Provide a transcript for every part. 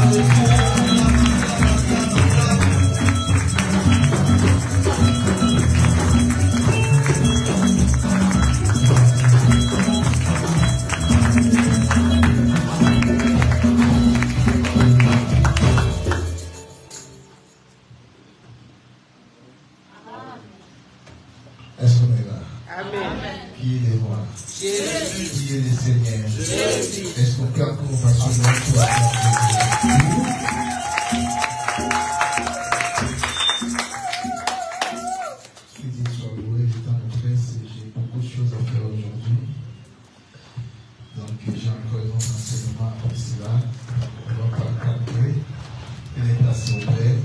Est-ce qu'on est là? Amen. Qui est les rois? Jésus. Qui est le Seigneur? Jésus. Est-ce qu'on peut encore passer notre tour soit loué, du temps de presse, j'ai beaucoup de choses à faire aujourd'hui. Donc j'ai encore un autre enseignement après cela. On va pas calmer. Elle est placée au père.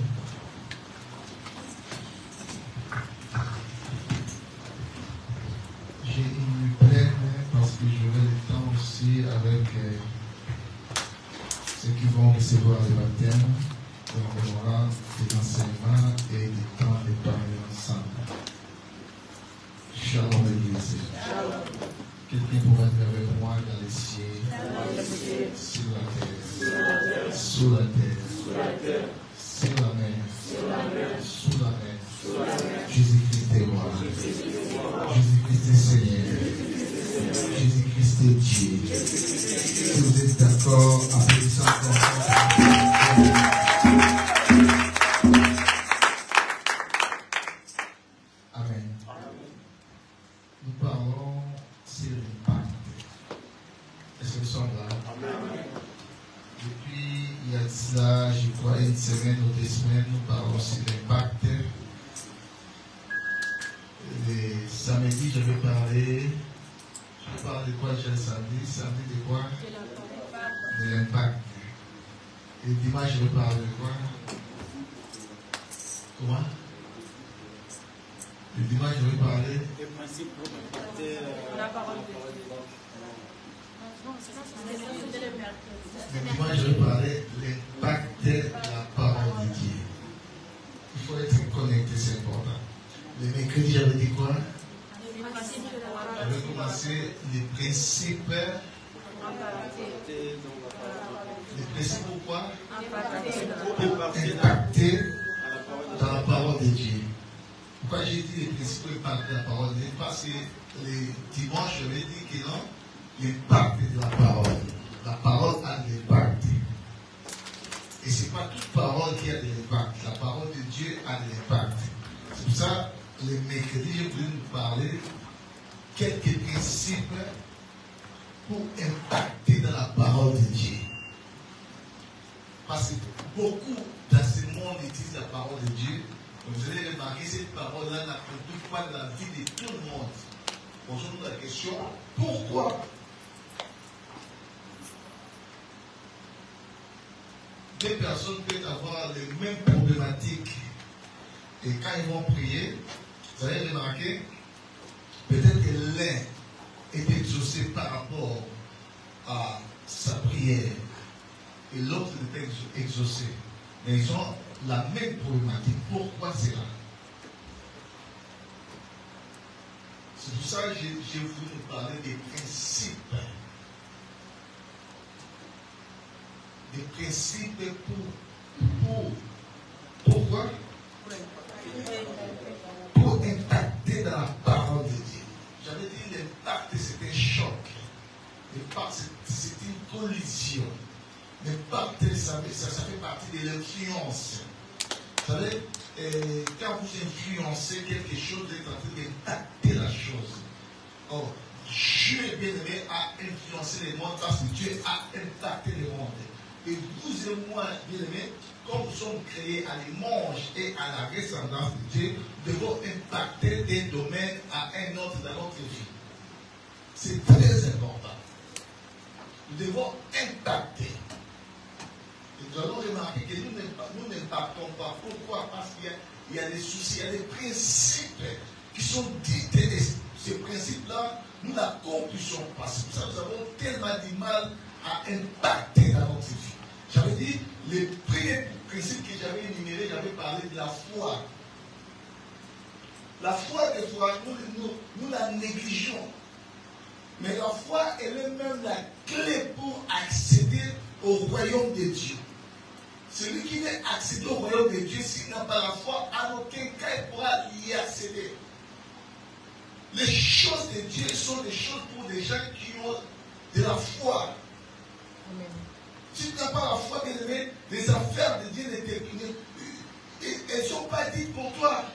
J'ai une pleine parce que j'aurai le temps aussi avec ceux qui vont recevoir le baptême. Donc on aura des enseignements et du temps de parler ensemble. Shalom l'église. Quelqu'un pourrait être avec moi dans les cieux, sur la terre, sous la terre, sur la mer, sous la mer. Jésus-Christ est roi. Jésus-Christ est Seigneur. Jésus-Christ est Dieu. Si vous êtes d'accord, applaudissez encore. Amen. Nous parlons sur l'impact. Est-ce que nous sommes là? Amen. Depuis il y a de cela, je crois, une semaine ou 2 semaines, nous parlons sur l'impact. Le samedi, je vais parler. Je parle de quoi déjà le samedi? Samedi de quoi? De l'impact. Et dimanche, je vais parler de quoi? Comment? Le dimanche, je vais parler des principes pour impacter la parole de Dieu. Le dimanche, je vais parler de l'impact de la parole de Dieu. Il faut être connecté, c'est important. Le mercredi, j'avais dit quoi? J'avais commencé les principes. Les principes pourquoi? Impacter dans la parole de Dieu. Pourquoi j'ai dit les principes impacter la parole de Dieu? Parce que les dimanches, j'avais dit que non, l'impact de la parole. La parole a de l'impact. Et ce n'est pas toute parole qui a de l'impact. La parole de Dieu a de l'impact. C'est pour ça, le mercredi, je voulais nous parler quelques principes pour impacter dans la parole de Dieu. Parce que beaucoup dans ce monde utilisent la parole de Dieu. Vous allez remarquer, cette parole-là n'applique pas dans la vie de tout le monde. Posons-nous la question, pourquoi? Deux personnes peuvent avoir les mêmes problématiques. Et quand ils vont prier, vous allez remarquer, peut-être que l'un est exaucé par rapport à sa prière et l'autre n'est pas exaucé. Mais ils ont la même problématique. Pourquoi cela? C'est pour ça que j'ai voulu vous parler des principes. Des principes pourquoi? Pour impacter dans la parole de Dieu. J'avais dit l'impact c'est un choc. L'impact c'est une collision. L'impact ça fait partie de l'influence. Vous savez, quand vous influencez quelque chose, vous êtes en train d'impacter la chose. Or, Dieu bien aimé a influencé le monde parce que Dieu a impacté le monde. Et vous et moi, bien aimés, comme nous sommes créés à l'image et à la ressemblance de Dieu, nous devons impacter d'un domaine à un autre dans notre vie. C'est très important. Nous devons impacter. Et nous allons remarquer que nous n'impactons pas. Pourquoi? Parce qu'il y a des soucis, il y a des principes qui sont dits. Et ces principes-là, nous n'accomplissons pas. C'est pour ça que nous avons tellement du mal à impacter dans notre vie. J'avais dit, les premiers principes que j'avais énumérés, j'avais parlé de la foi. La foi, des fois, nous la négligeons. Mais la foi, elle est même la clé pour accéder au royaume de Dieu. Celui qui veut accéder au royaume de Dieu, s'il n'a pas la foi, en aucun cas il pourra y accéder. Les choses de Dieu sont des choses pour des gens qui ont de la foi. Amen. Si tu n'as pas la foi, bien aimé, les affaires de Dieu elles ne sont pas dites pour toi.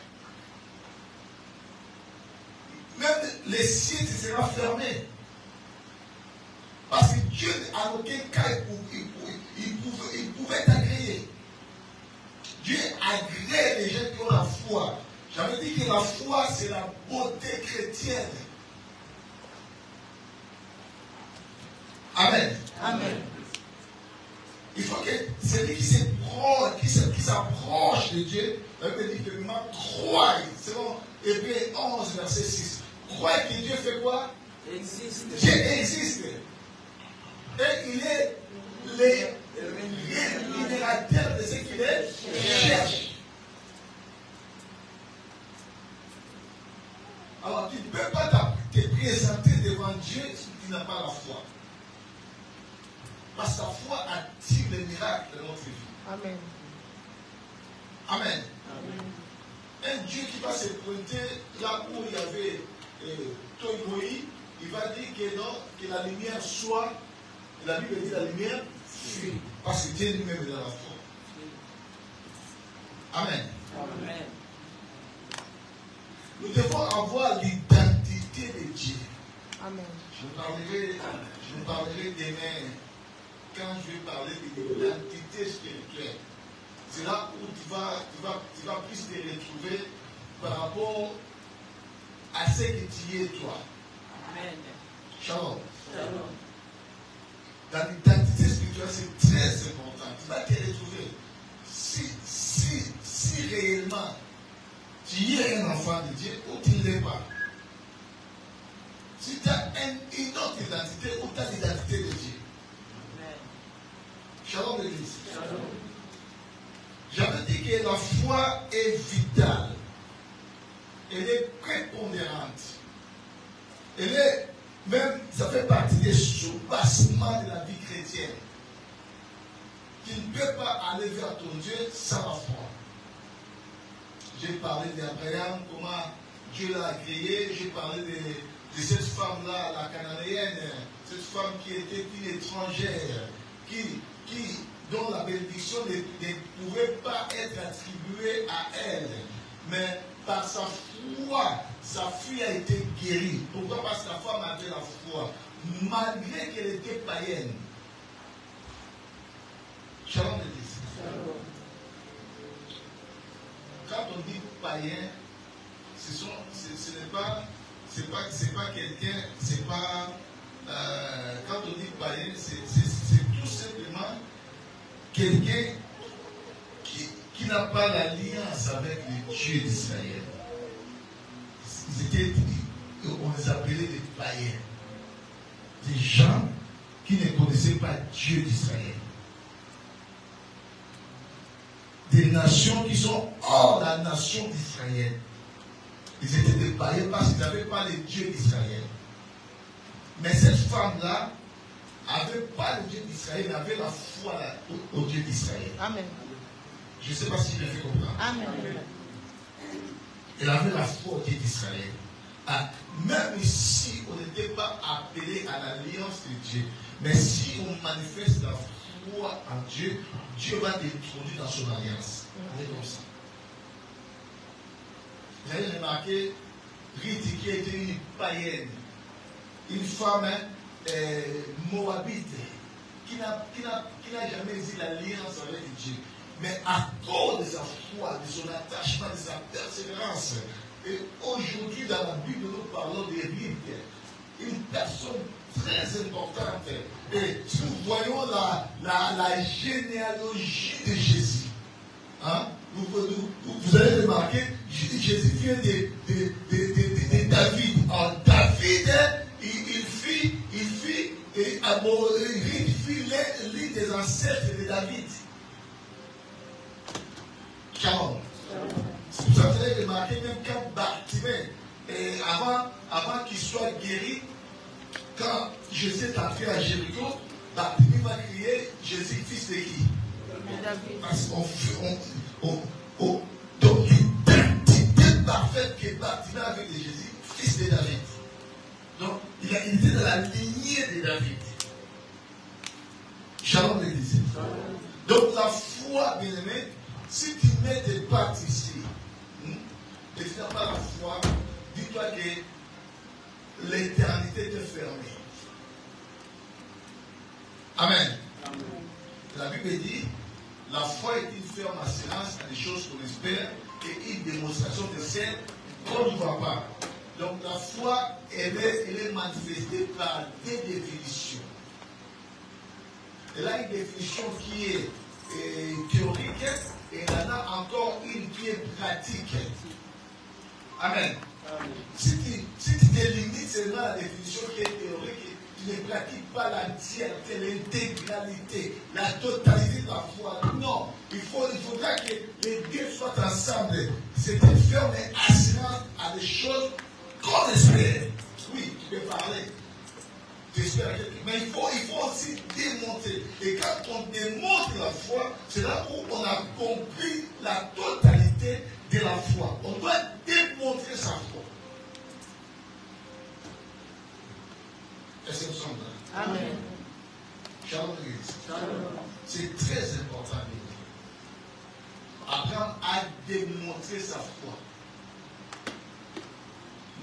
Même les cieux seront fermés. Parce que Dieu, en aucun cas, il pouvait t'agréer. Dieu agrée les gens qui ont la foi. J'avais dit que la foi, c'est la beauté chrétienne. Amen. Amen. Il faut que celui qui s'approche de Dieu, la Bible dit que maintenant croit, selon Hébreux 11, verset 6. Croit que Dieu fait quoi? Existe. Dieu existe. Et il est le rémunérateur de ce qu'il cherche. Alors tu ne peux pas te présenter devant Dieu si tu n'as pas la foi. Parce que la foi attire les miracles de notre vie. Amen. Amen. Amen. Un Dieu qui va se pointer là où il y avait Toïmoï, il va dire que non, que la lumière soit, la Bible dit la lumière fuit. Parce que Dieu lui-même est dans la foi. Amen. Amen. Nous devons avoir l'identité de Dieu. Amen. Je vous parlerai demain, quand je vais parler de l'identité spirituelle. C'est là où tu vas plus te retrouver par rapport à ce que tu es toi. Amen. Shalom. Shalom. Dans l'identité spirituelle, c'est très important. Tu vas te retrouver. Si réellement tu es un enfant de Dieu ou tu ne l'es pas. Si tu as une autre identité ou tu as l'identité de Dieu. Amen. Shalom l'église. Shalom. J'avais dit que la foi est vitale. Elle est prépondérante. Elle est même, ça fait partie des sous-bassements de la vie chrétienne. Tu ne peux pas aller vers ton Dieu sans la foi. J'ai parlé d'Abraham, comment Dieu l'a créé. J'ai parlé de cette femme-là, la cananéenne, cette femme qui était une étrangère, dont la bénédiction ne pouvait pas être attribuée à elle. Mais par sa foi, sa fille a été guérie. Pourquoi? Parce que la femme avait la foi, malgré qu'elle était païenne. Shalom l'église. Quand on dit païen, ce n'est pas quelqu'un, c'est pas. Quand on dit païen, c'est tout simplement quelqu'un qui n'a pas l'alliance avec le Dieu d'Israël. On les appelait des païens. Des gens qui ne connaissaient pas Dieu d'Israël. Des nations qui sont hors la nation d'Israël. Ils étaient des païens parce qu'ils n'avaient pas le Dieu d'Israël. Mais cette femme-là n'avait pas le Dieu d'Israël, mais avait la foi au Dieu d'Israël. Amen. Je ne sais pas si je l'ai fait comprendre. Amen. Elle avait la foi au Dieu d'Israël. Même si on n'était pas appelé à l'alliance de Dieu, mais si on manifeste la foi en Dieu, Dieu va t'introduire dans son alliance. C'est comme ça. Vous avez remarqué, Ruth qui était une païenne, une femme moabite, qui n'a jamais eu l'alliance avec Dieu. Mais à cause de sa foi, de son attachement, de sa persévérance, et aujourd'hui dans la Bible, nous parlons de Ruth, une personne très importante. Et nous voyons la généalogie de Jésus. Hein? Vous allez remarquer, Jésus vient de David. Alors, David, il fit l'un des ancêtres de David. Shalom. Vous avez remarqué même quand Bartimée, avant qu'il soit guéri, quand Jésus est entré à Jéricho, Bartimée va crier Jésus, fils de qui? Parce donc l'identité parfaite que Bartimée avait de Jésus, fils de David. Donc il était dans la lignée de David. Shalom l'église. Donc la foi, bien aimé, si tu mets tes pattes ici, et tu n'as pas la foi, dis-toi que l'éternité te fermée. Amen. Amen. La Bible dit, la foi est une ferme assurance à des choses qu'on espère et une démonstration de celles qu'on ne voit pas. Donc la foi, elle est manifestée par des définitions. Elle a une définition qui est théorique et il y en a encore une qui est pratique. Amen. Amen. Si tu te limites seulement à la définition qui est théorique, tu ne pratiques pas l'entièreté, l'intégralité, la totalité de la foi. Non, il faudra que les deux soient ensemble. C'est une ferme assurance à des choses qu'on espère. Oui, tu peux parler. Mais il faut aussi démontrer. Et quand on démontre la foi, c'est là où on a compris la totalité de la foi. On doit démontrer sa foi. Est-ce que vous sommes là? Amen. Shalom l'église. C'est très important. Apprendre à démontrer sa foi.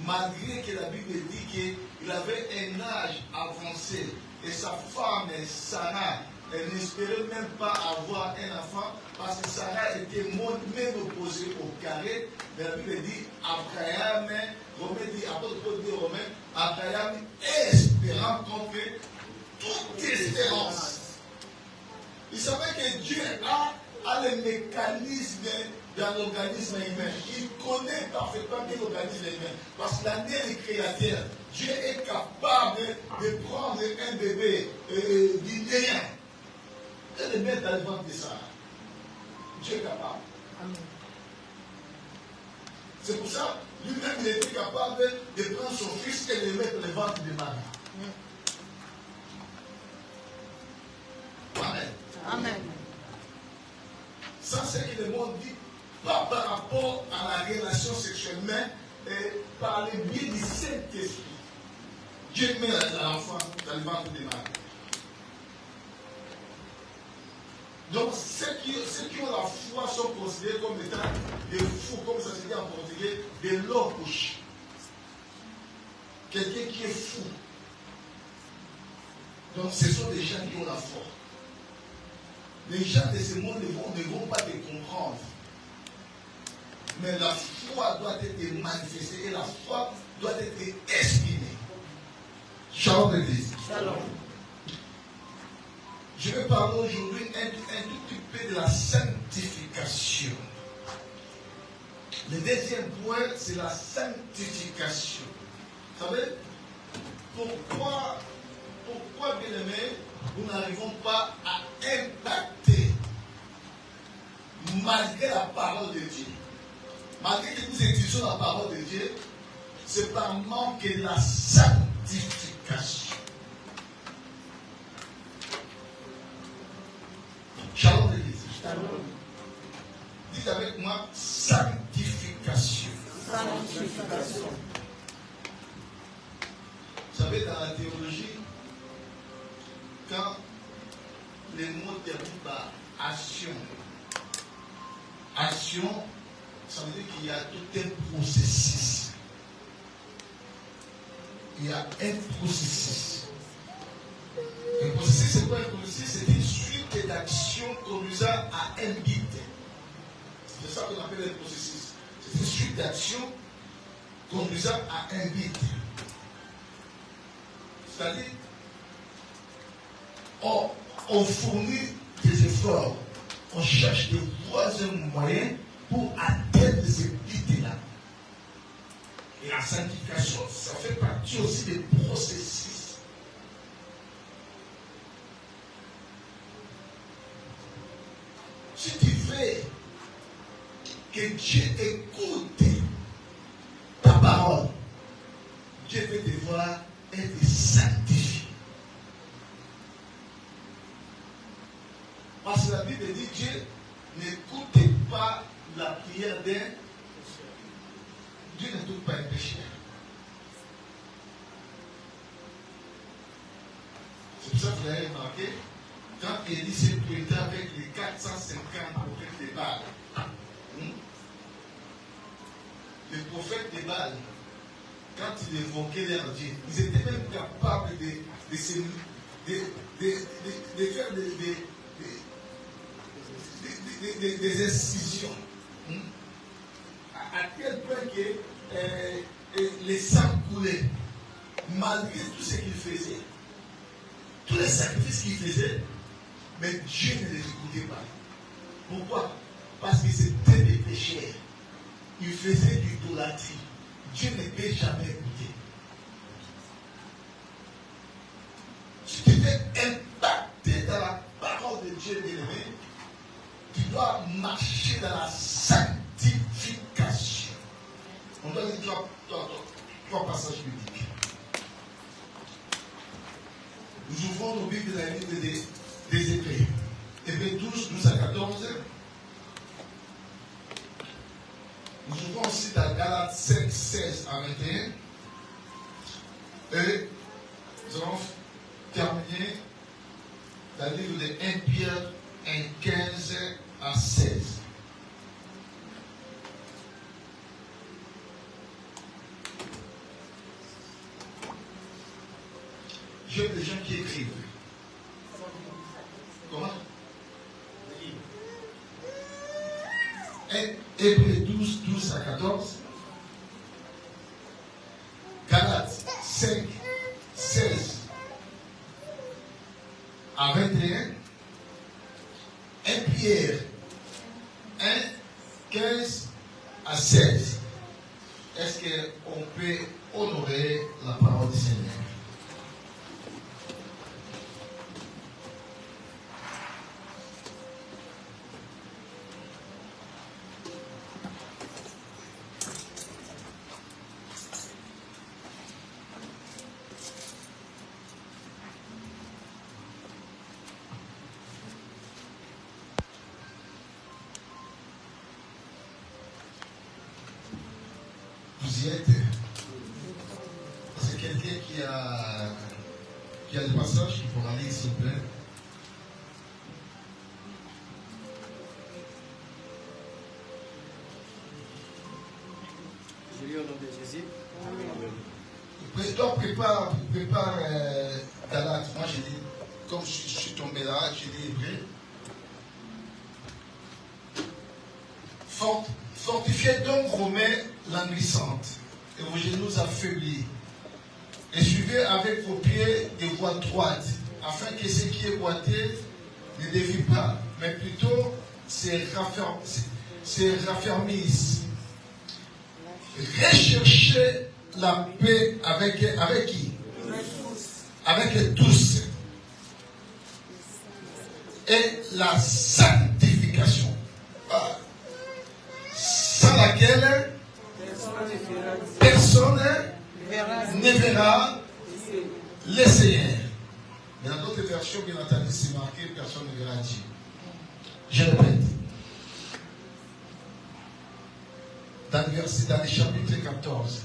Malgré que la Bible dit qu'il avait un âge avancé et sa femme, Sarah, elle n'espérait même pas avoir un enfant parce que Sarah était même opposée au carré. Mais la Bible dit Abraham, Abraham espérant contre toute espérance. Il savait que Dieu a le mécanisme dans l'organisme humain. Il connaît parfaitement bien l'organisme humain. Parce que l'année est créateur. Dieu est capable de prendre un bébé guinéen et le mettre dans le ventre de Sarah. Dieu est capable. Amen. C'est pour ça, lui-même, il était capable de prendre son fils et de le mettre dans le ventre de Marie. Amen. Amen. Ça, c'est que le monde dit, pas par rapport à la relation sexuelle, mais par le biais du Saint-Esprit. Dieu met l'enfant dans le ventre de Marie. Donc, ceux qui ont la foi sont considérés comme étant des fous, comme ça se dit en portugais, des loucos. Quelqu'un qui est fou. Donc, ce sont des gens qui ont la foi. Les gens de ce monde ne vont pas te comprendre. Mais la foi doit être manifestée et la foi doit être exprimée. Shalom l'église. Shalom. Je vais parler aujourd'hui un tout petit peu de la sanctification. Le deuxième point, c'est la sanctification. Vous savez, pourquoi bien aimé, nous n'arrivons pas à impacter malgré la parole de Dieu? Malgré que nous étudions la parole de Dieu, c'est par manque de la sanctification. Shalom l'église. Dites avec moi, sanctification. Sanctification. Vous savez, dans la théologie, quand les mots terminent par action, ça veut dire qu'il y a tout un processus. Il y a un processus. Le processus, c'est quoi un processus? C'est une suite d'actions conduisant à un but. C'est ça qu'on appelle le processus. C'est une suite d'actions conduisant à un but. C'est-à-dire, on fournit des efforts, on cherche de voies et moyens pour atteindre ces buts-là. Et la sanctification, ça fait partie aussi des processus. Si tu veux que Dieu écoute ta parole, Dieu va devoir être sanctifié. Parce que la Bible te dit, Dieu n'écoute pas la prière d'un. Dieu n'écoute pas un pécheur. C'est pour ça que vous avez remarqué, quand Élie s'est prêté avec les 450 prophètes de Baal, les prophètes de Baal, quand ils évoquaient leur Dieu, ils étaient même capables de faire des incisions. À tel point que les sangs coulaient, malgré tout ce qu'ils faisaient. Tous les sacrifices qu'ils faisaient, mais Dieu ne les écoutait pas. Pourquoi? Parce que c'était des pécheurs. Ils faisaient du idolâtrie. Dieu ne peut jamais écouter. Si tu veux impacter dans la parole de Dieu bien-aimé, tu dois marcher dans la sanctification. On doit lire trois passages bibliques. Nous ouvrons nos Bibles dans la livre des Hébreux. Hébreux 12, 12 à 14. Nous ouvrons aussi dans Galates 5, 16 à 21. Et nous allons terminer dans le livre de 1 Pierre 1, 15 à 16. J'ai des gens qui écrivent. Comment? Hébreux 12, 12 à 14. Galates 5, 16 à 21. 1 Pierre 1, 15 à 16. Est-ce qu'on peut honorer la parole du Seigneur? Vous y êtes? C'est quelqu'un qui a le passage qui pourra lire, s'il vous plaît. Je lis au nom de Jésus. Toi, prépare Galates. Moi, j'ai dit, comme je suis tombé là, j'ai dit Hébreux. Fortifiez donc vos mains languissantes et vos genoux affaiblis. Et suivez avec vos pieds des voies droites, afin que ce qui est boité ne dévie pas, mais plutôt se raffermisse. Recherchez la paix avec qui? Avec tous. Et la sanctification. Sans laquelle personne ne verra le Seigneur. Mais dans d'autres versions, bien entendu, c'est marqué personne ne verra Dieu. Je répète. Dans le chapitre 14,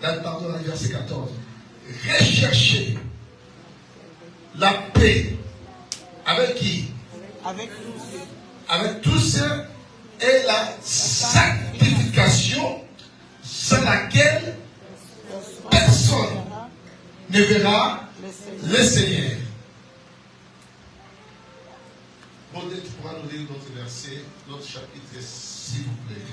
dans le verset 14, recherchez la paix avec qui? Avec tous et la sanctification sans laquelle personne ne verra le Seigneur. Bon, tu pourras nous lire notre verset, notre chapitre, s'il vous plaît.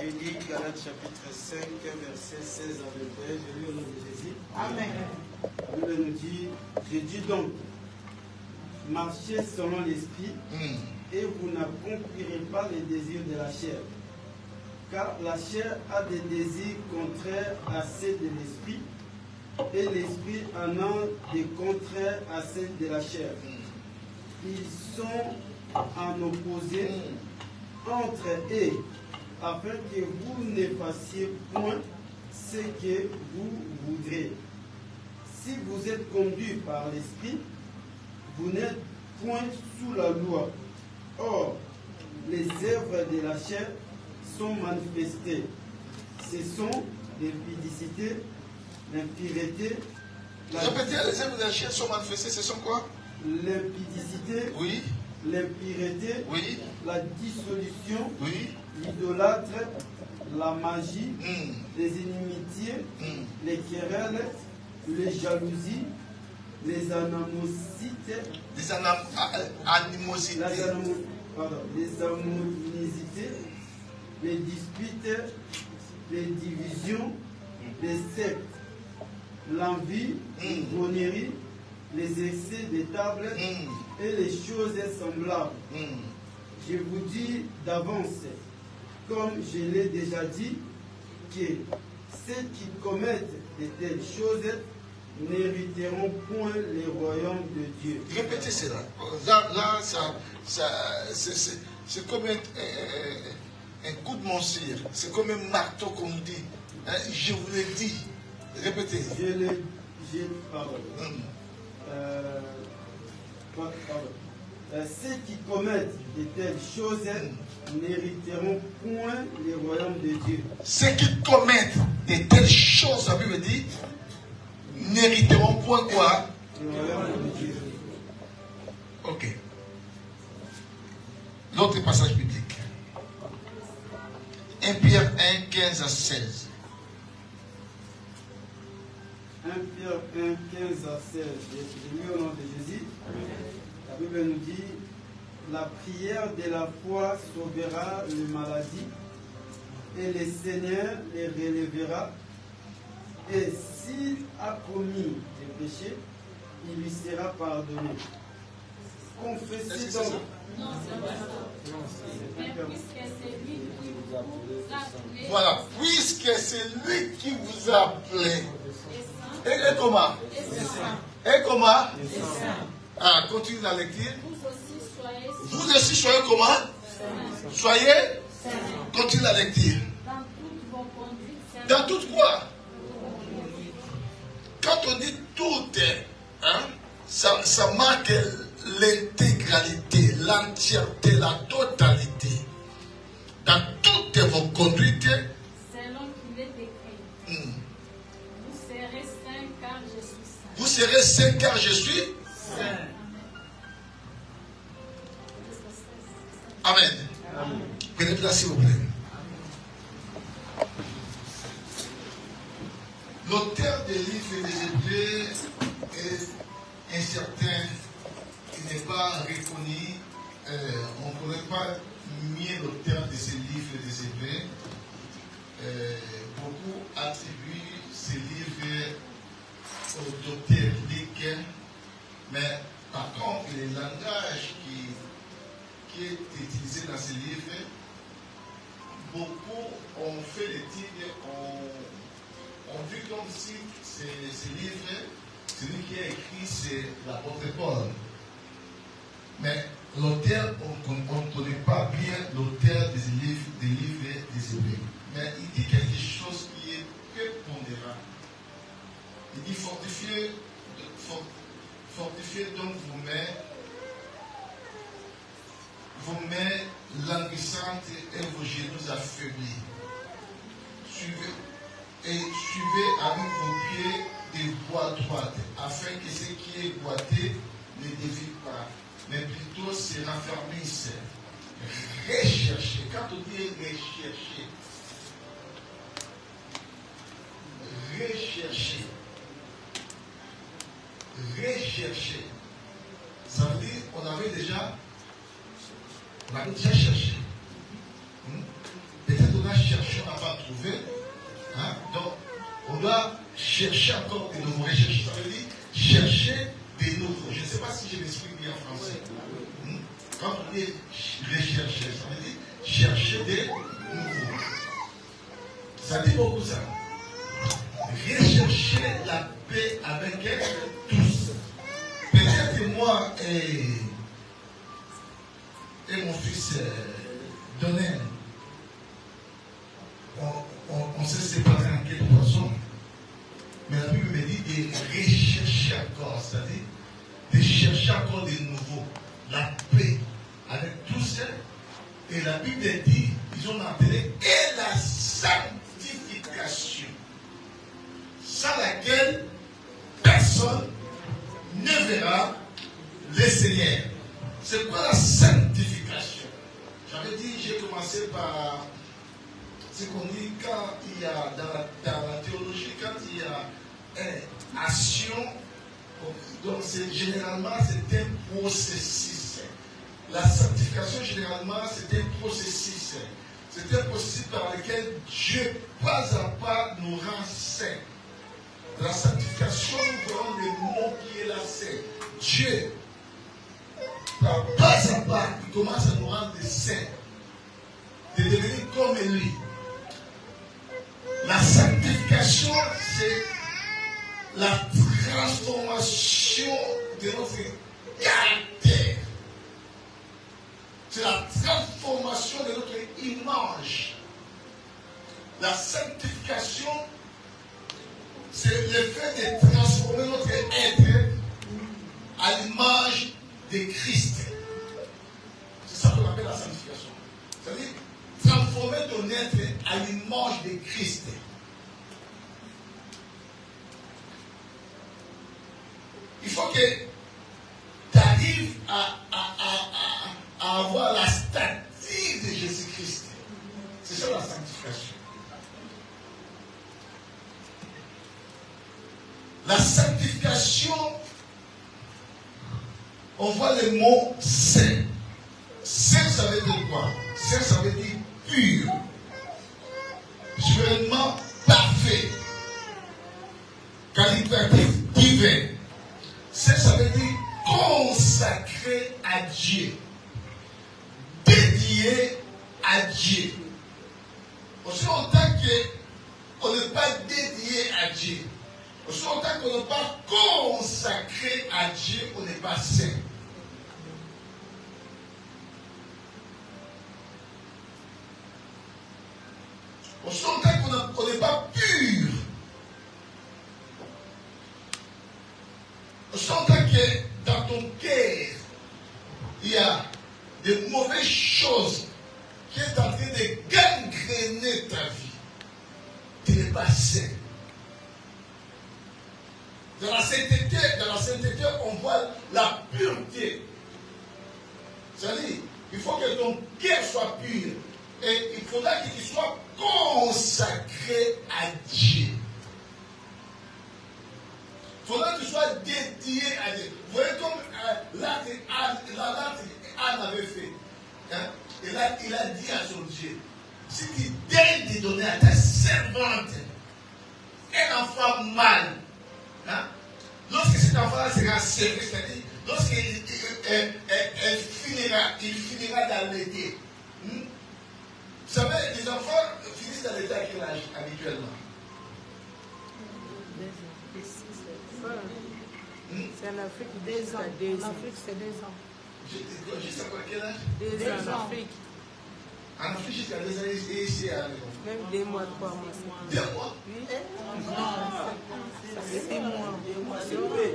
Je lis Galates chapitre 5, verset 16 à 21. Je lis au nom de Jésus. Amen. La Bible nous dit, je dis donc, marchez selon l'esprit, et vous n'accomplirez pas les désirs de la chair. Car la chair a des désirs contraires à ceux de l'esprit, et l'esprit en a des contraires à ceux de la chair. Ils sont en opposé entre eux, afin que vous ne fassiez point ce que vous voudrez. Si vous êtes conduit par l'esprit, vous n'êtes point sous la loi. Or, les œuvres de la chair sont manifestées. Ce sont l'impudicité, l'impureté. Répétez, les œuvres de la chair sont manifestées, ce sont quoi? L'impudicité, Oui, l'impureté, oui, la dissolution, oui. l'idolâtre, la magie, Hmm, les inimitiés, hmm. les querelles, les jalousies, les animosités, Des animosités. les amonisités, les disputes, les divisions, les sectes, l'envie, l'ivronnerie, les excès des tables Hmm, et les choses semblables. hmm. Je vous dis d'avance, comme je l'ai déjà dit, que ceux qui commettent de telles choses n'hériteront point le royaume de Dieu. Répétez cela. Là, c'est comme un coup de monsire. C'est comme un marteau qu'on dit. Hein, je vous l'ai dit. Répétez. Pardon. Hmm. Ceux qui commettent de telles choses n'hériteront point le royaume de Dieu. Ceux qui commettent de telles choses, la Bible dit, n'hériteront point quoi? Le royaume de Dieu. Ok. L'autre passage biblique. 1 Pierre 1, 15 à 16. 1 Pierre 1, 15 à 16. Je lis au nom de Jésus. La Bible nous dit, la prière de la foi sauvera les maladies et le Seigneur les relèvera. Et s'il a commis des péchés, il lui sera pardonné. Confessez donc. Non, c'est pas ça. Mais puisque c'est lui qui vous a appelé. Voilà. Puisque c'est lui qui vous a appelé. Et comment? Et comment? Ah, continue la lecture. Vous aussi soyez comment? Soyez. Continue la lecture. Dans toutes vos conduites. Dans toute quoi? Quand on dit tout, hein, ça marque l'intégralité, l'entièreté, la totalité. Dans toutes vos conduites. Selon qu'il est écrit. Vous serez saints car je suis saint. Vous serez saints car je suis Saint. Amen. Prenez place s'il vous plaît. L'auteur des livres des Hébreux est incertain, il n'est pas reconnu, on ne connaît pas mieux l'auteur de ces livres des Hébreux. Beaucoup attribuent ces livres au docteur Luc, mais par contre, le langage qui est utilisé dans ces livres, beaucoup ont fait l'étude, ont vu comme si ces livres, celui qui a écrit, c'est l'apôtre Paul. Mais l'auteur, on ne connaît pas bien l'auteur des livres des Hébreux. Mais il dit quelque chose qui est peu pondérable. Il dit fortifiez donc vos mains languissantes et vos genoux affaiblis. Suivez avec vos pieds des voies droites, afin que ce qui est boité ne dévie pas, mais plutôt se raffermisse. Recherchez. Quand on dit rechercher, rechercher. Ça veut dire qu'on avait déjà cherché. Peut-être on a cherché, on n'a pas trouvé. Hein? Donc, on doit chercher encore de nouveaux. Rechercher, ça veut dire chercher de nouveaux. Je ne sais pas si je m'explique bien en français. Quand on dit rechercher, ça veut dire chercher de nouveaux. Ça dit beaucoup ça. Rechercher la paix avec tous. Peut-être moi et mon fils Donel, on s'est séparés en quelque façon. Mais la Bible me dit de rechercher encore, c'est-à-dire de chercher encore de nouveau la paix avec tous sanctification, et la Bible dit, ils ont appelé, et la sanctification, sans laquelle personne ne verra le Seigneur. C'est quoi la sanctification? J'avais dit, j'ai commencé par ce qu'on dit quand il y a dans la théologie, quand il y a une action, donc généralement c'est un processus. La sanctification généralement c'est un processus. C'est un processus par lequel Dieu pas à pas nous rend saints. La sanctification, nous voyons le mot qui est là, c'est Dieu. Pas à pas, il commence à nous rendre des saints, de devenir comme lui. La sanctification, c'est la transformation de notre caractère. C'est la transformation de notre image. La sanctification, c'est le fait de transformer notre être à l'image de Christ. C'est ça qu'on appelle la sanctification. C'est-à-dire transformer ton être à l'image de Christ. Il faut que tu arrives à avoir la stature de Jésus-Christ. C'est ça la sanctification. La sanctification, on voit le mot saint. Saint, ça veut dire quoi? Saint, ça veut dire pur, spirituellement parfait, qualitatif divin. Saint, ça veut dire consacré à Dieu, dédié à Dieu. Aussi longtemps qu'on n'est pas dédié à Dieu, aussi longtemps qu'on n'est pas consacré à Dieu, on n'est pas saint. Aussi longtemps qu'on n'est pas pur, aussi longtemps que dans ton cœur, il y a de mauvaises choses qui est en train de gangréner ta vie, tu n'es pas saint. Dans la sainteté, on voit la pureté. C'est-à-dire, il faut que ton cœur soit pur. Et il faudra qu'il soit consacré à Dieu. Il faudra qu'il soit dédié à Dieu. Vous voyez comme l'acte Anne avait fait. Hein? Il a dit à son Dieu, si tu daignes de donner à ta servante un enfant mâle, hein? Lorsque cet enfant sera servi, c'est-à-dire lorsqu'il finira d'allaiter. Vous savez, les enfants finissent d'allaiter à quel âge habituellement? C'est en Afrique, 2 ans. En Afrique, c'est 2 ans. Jusqu'à quel âge? 2 ans en Afrique. En Afrique, jusqu'à 2 ans, et ici à l'école. Même 2 mois, 3 mois. 2 mois? Oui. Ça fait 6 mois. 2 mois, c'est peu.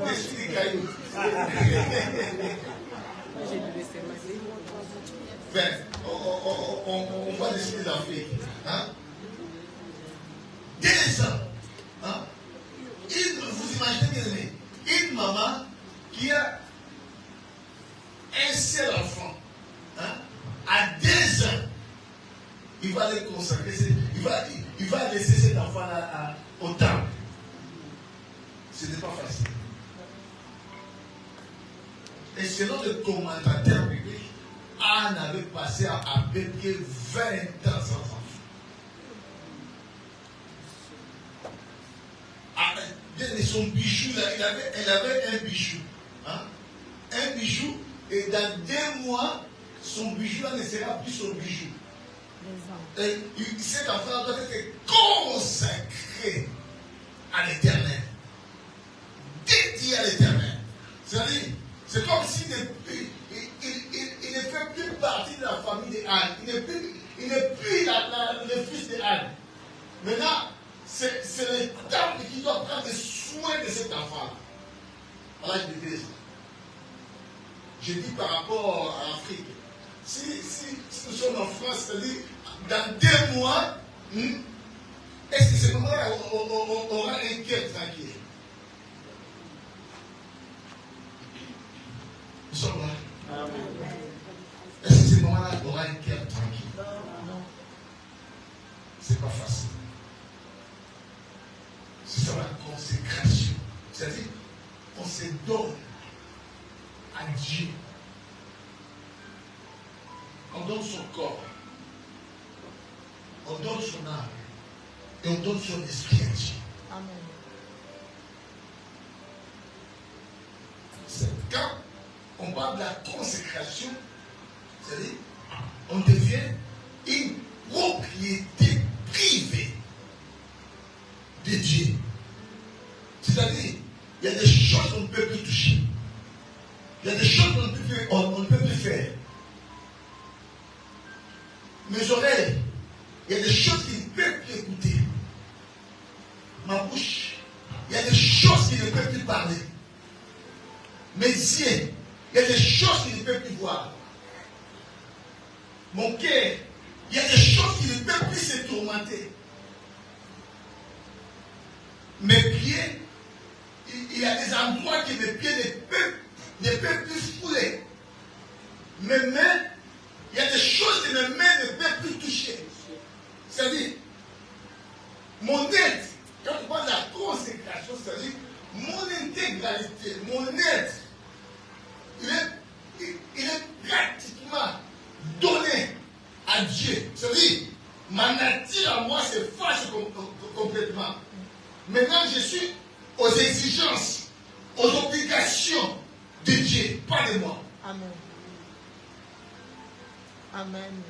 L'esprit caillou. J'ai dû laisser ma vie. Ben, on voit l'esprit d'Afrique. Hein? 2 ans. Hein? Vous imaginez bien aimé, une maman qui a un seul enfant, hein, à 2 ans, il va les consacrer, il va laisser cet enfant-là au temple. Ce n'est pas facile. Et selon le commentateur biblique, Anne avait passé à peu près 20 ans sans enfant. Son bijou, là, elle avait un bijou. Hein? Un bijou, et dans 2 mois, son bijou là ne sera plus son bijou. Et cet enfant doit être consacré à l'Éternel. Dédié à l'Éternel. C'est-à-dire, c'est comme s'il il ne fait plus partie de la famille d'Anne. Il n'est plus le fils d'Anne. Maintenant, c'est le temple qui doit prendre soin de cet enfant. À l'âge de 2 ans. Je dis par rapport à l'Afrique. France, c'est-à-dire dans 2 mois, est-ce que ce moment-là aura un cœur tranquille? Nous sommes là. Est-ce que ce moment-là aura un cœur tranquille? C'est pas facile. C'est ça la consécration. C'est-à-dire, on se donne à Dieu. On donne son corps. On donne son âme. Et on donne son esprit à Dieu. Amen. C'est quand on parle de la consécration, c'est-à-dire, on devient une propriété privée de Dieu. C'est-à-dire, il y a des choses qu'on ne peut plus toucher. Il y a des choses qu'on ne peut plus faire. Mes oreilles, il y a des choses qui ne peuvent plus écouter. Ma bouche, il y a des choses qui ne peuvent plus parler. Mes yeux, il y a des choses qui ne peuvent plus voir. Mon cœur, il y a des choses qui ne peuvent plus se tourmenter. Mes pieds, il y a des endroits que mes pieds ne peuvent plus fouler. Mes mains, il y a des choses que mes mains ne peuvent plus toucher. C'est-à-dire, mon être, quand on parle de la consécration, c'est-à-dire, mon intégralité, mon être, il est pratiquement donné à Dieu. C'est-à-dire, ma nature à moi s'efface complètement. Maintenant, je suis aux exigences, aux obligations de Dieu, pas de moi. Amen. Amen.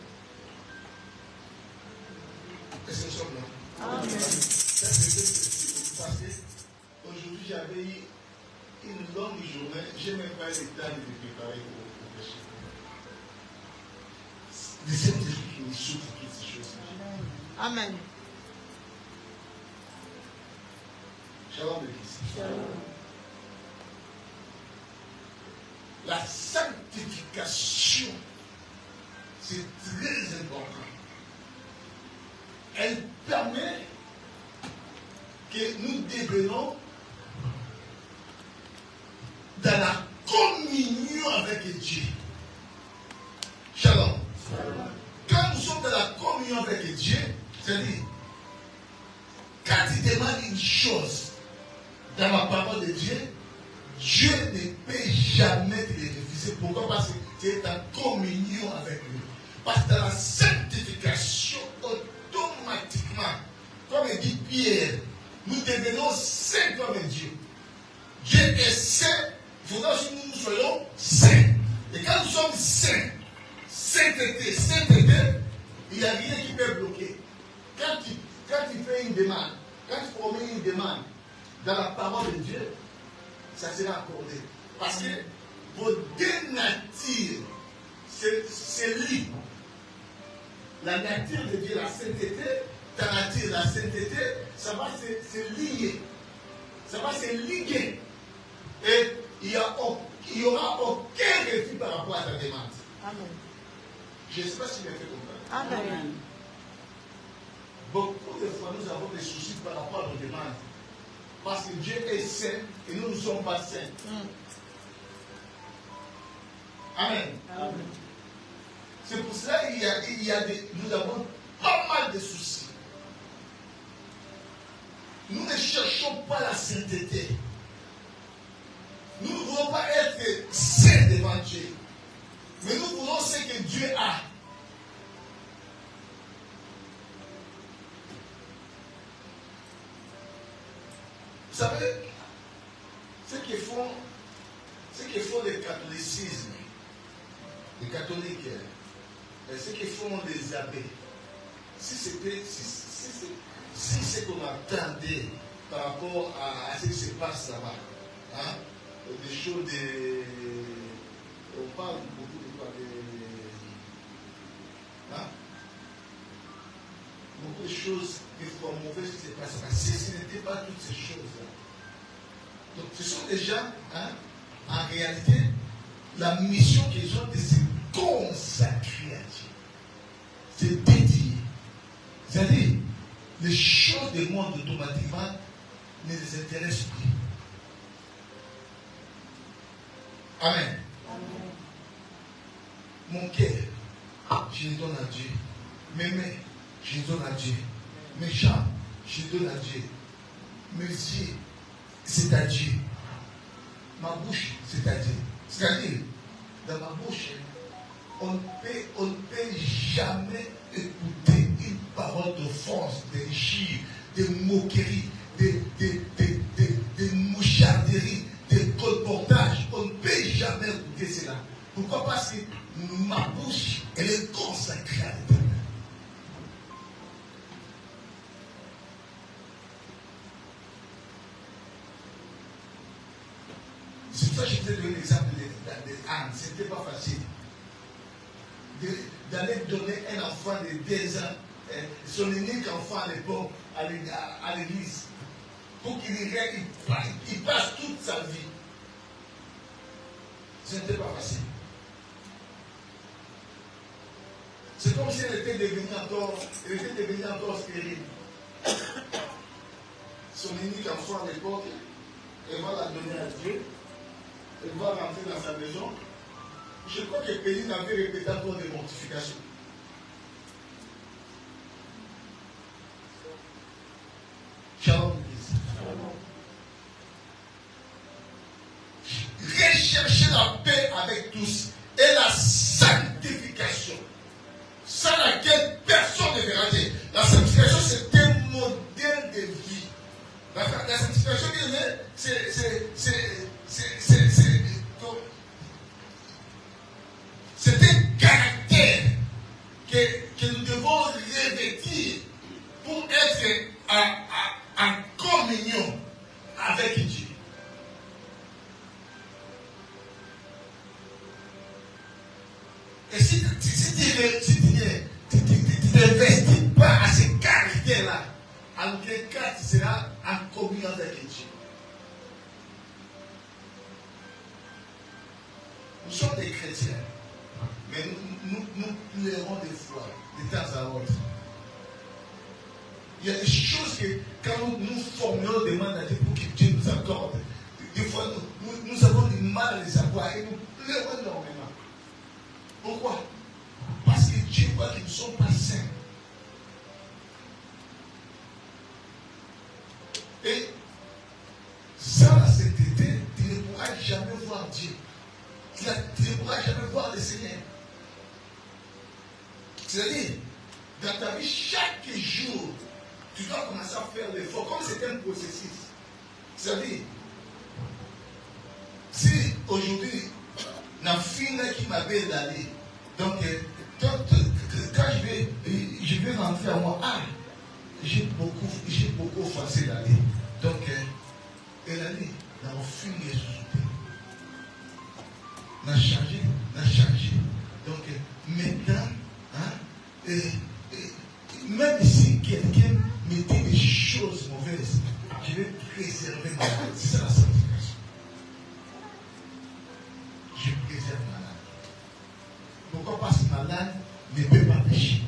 Est-ce que nous sommes là? Amen. Parce que aujourd'hui, j'avais eu une longue journée, je n'ai même pas eu le temps de me préparer au péché. Le Saint-Esprit qui nous souffre toutes ces choses. Amen. Shalom l'église. La sanctification, c'est très important. Elle permet que nous devenons dans la communion avec Dieu. Shalom. Quand nous sommes dans la communion avec Dieu, c'est-à-dire, quand il demande une chose dans la parole de Dieu, Dieu ne peut jamais te les refuser. Pourquoi? Parce que tu es en communion avec lui. Parce que dans la sanctification, automatiquement, comme dit Pierre, nous devenons saints comme Dieu. Dieu est saint, il faudra que nous soyons saints. Et quand nous sommes saints, sainteté, il n'y a rien qui peut bloquer. Quand tu fais une demande, quand tu promets une demande dans la parole de Dieu, ça sera accordé. Parce que vos deux natures c'est lui. La nature de Dieu, la sainteté, ta nature, la sainteté, ça va se lier. Ça va se liguer. Et il n'y aura aucun refus par rapport à ta demande. Amen. Je ne sais pas si je me fais comprendre. Amen. Beaucoup de fois, nous avons des soucis par rapport à nos demandes. Parce que Dieu est saint et nous ne sommes pas saints. Amen. Amen. C'est pour cela qu'il nous avons pas mal de soucis. Nous ne cherchons pas la sainteté. Nous ne voulons pas être saints devant Dieu. Mais nous voulons ce que Dieu a. Vous savez, ce que font les catholicismes, les catholiques, et ce que font les abbés, si ce qu'on attendait par rapport à ce qui se passe là-bas, hein, des choses on parle beaucoup de quoi, hein, beaucoup de choses qui font mauvaises qui se passent là-bas. Si ce n'était pas toutes ces choses-là. Donc ce sont des gens, hein, en réalité, la mission qu'ils ont de se consacrer à Dieu. te dédier. C'est-à-dire, les choses du monde automatiquement ne les intéressent plus. Amen. Amen. Mon cœur, je le donne à Dieu. Mes mains, je les donne à Dieu. Mes jambes, je les donne à Dieu. Mes yeux, c'est à Dieu. Ma bouche, c'est à Dieu. C'est-à-dire, dans ma bouche, on ne peut jamais écouter une parole de force, de gire, de moquerie, de moucharderie, de colportage. On ne peut jamais écouter cela. Pourquoi? Parce que ma bouche, elle est consacrée à l'Éternel. C'est pour ça que je vous ai donné l'exemple d'Anne. Ce n'était pas facile. D'aller donner un enfant de 2 ans, son unique enfant à l'époque, à l'église, pour qu'il passe toute sa vie. Ce n'était pas facile. C'est comme si elle était devenue encore stérile. Son unique enfant à l'époque, elle va la donner à Dieu. Elle va rentrer dans sa maison. Je crois que Péline avait répété encore des mortifications. Shalom, Église. Recherchez la paix avec tous et la sanctification, sans laquelle personne ne verra Dieu. La sanctification, c'est un modèle de vie. La sanctification, c'est un caractère que nous devons revêtir pour être en communion avec Dieu. Et si tu ne t'investis pas à ce caractère-là, en quel cas tu seras en communion avec Dieu. Nous sommes des chrétiens, mais nous pleurons des fois, de temps à autre. Il y a des choses que, quand nous formulons des demandes à Dieu pour que Dieu nous accorde, des fois nous avons du mal à les avoir et nous pleurons énormément. Pourquoi? Parce que Dieu voit qu'ils ne sont pas saints. Et sans la sainteté, tu ne pourras jamais voir Dieu. Tu ne pourras jamais voir le Seigneur. C'est-à-dire, dans ta vie, chaque jour, tu dois commencer à faire l'effort, comme c'est un processus. C'est-à-dire, si aujourd'hui, la fille qui m'avait d'aller, donc, quand je vais rentrer à moi, j'ai beaucoup offensé d'aller. Donc, elle a dit, dans fille est sous-souté. N'a changé. Donc, maintenant, même si quelqu'un me dit des choses mauvaises, je vais préserver ma vie. C'est ça la sanctification. Je préserve ma langue. Pourquoi? Parce que ma langue ne peut pas pécher.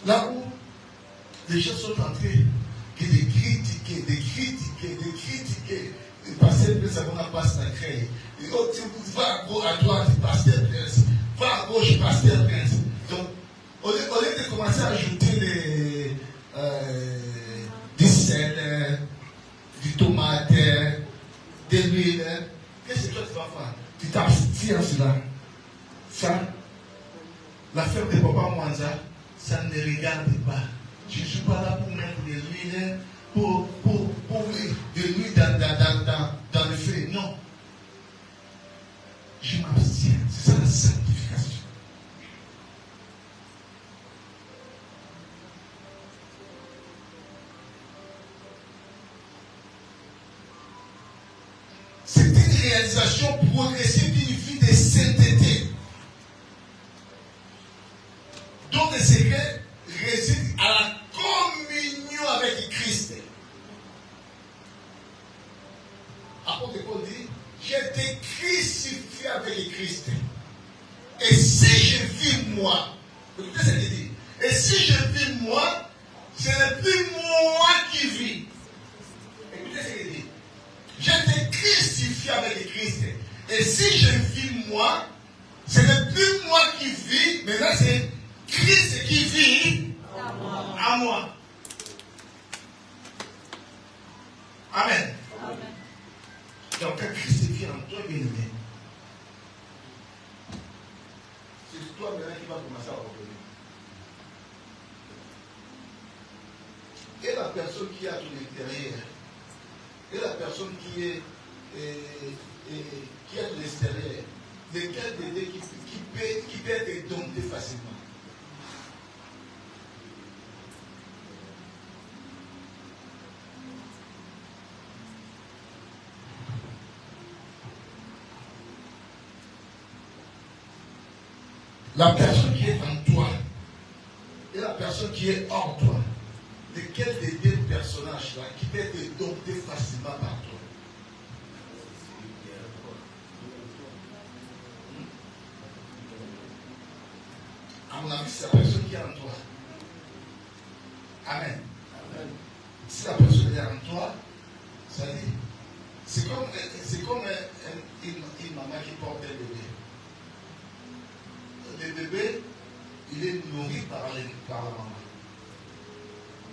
Là où les gens sont en train de critiquer, passer le savon à passe la crème. Va à droite, pasteur Prince. Va à gauche, pasteur Prince. Donc, au lieu de commencer à ajouter du sel, du tomate, de l'huile, qu'est-ce que toi tu vas faire? Tu t'abstiens cela. Ça, l'affaire de Papa Mwanza, ça ne regarde pas. Je ne suis pas là pour mettre de l'huile, pour de l'huile dans le feu. Non. Je m'abstiens. C'est ça la sanctification. C'est une réalisation progressive d'une vie de sainteté, dont le secret réside à la communion avec Christ. Apôtre Paul dit, j'ai été crucifié avec Christ. Et si je vis moi, écoutez ce qu'il dit. Et si je vis moi, ce n'est plus moi qui vis. Écoutez ce qu'il dit. J'ai été crucifié avec Christ. Et si je vis moi, ce n'est plus moi qui vis, mais là c'est Christ qui vit à moi. Amen. Amen. Donc quand Christ vit en toi, bien aimé, c'est toi maintenant qui vas commencer à revenir. Et la personne qui est à ton intérieur, et la personne qui est à ton extérieur, lesquels des deux qui peut être dompté facilement. La personne qui est en toi et la personne qui est hors toi, lesquels des deux personnages-là qui peut être dompté facilement par toi? À mon avis, c'est la personne qui est en toi. Amen. Amen. Si la personne est en toi, ça dit, c'est comme une maman qui porte un bébé. Le bébé, il est nourri par la maman.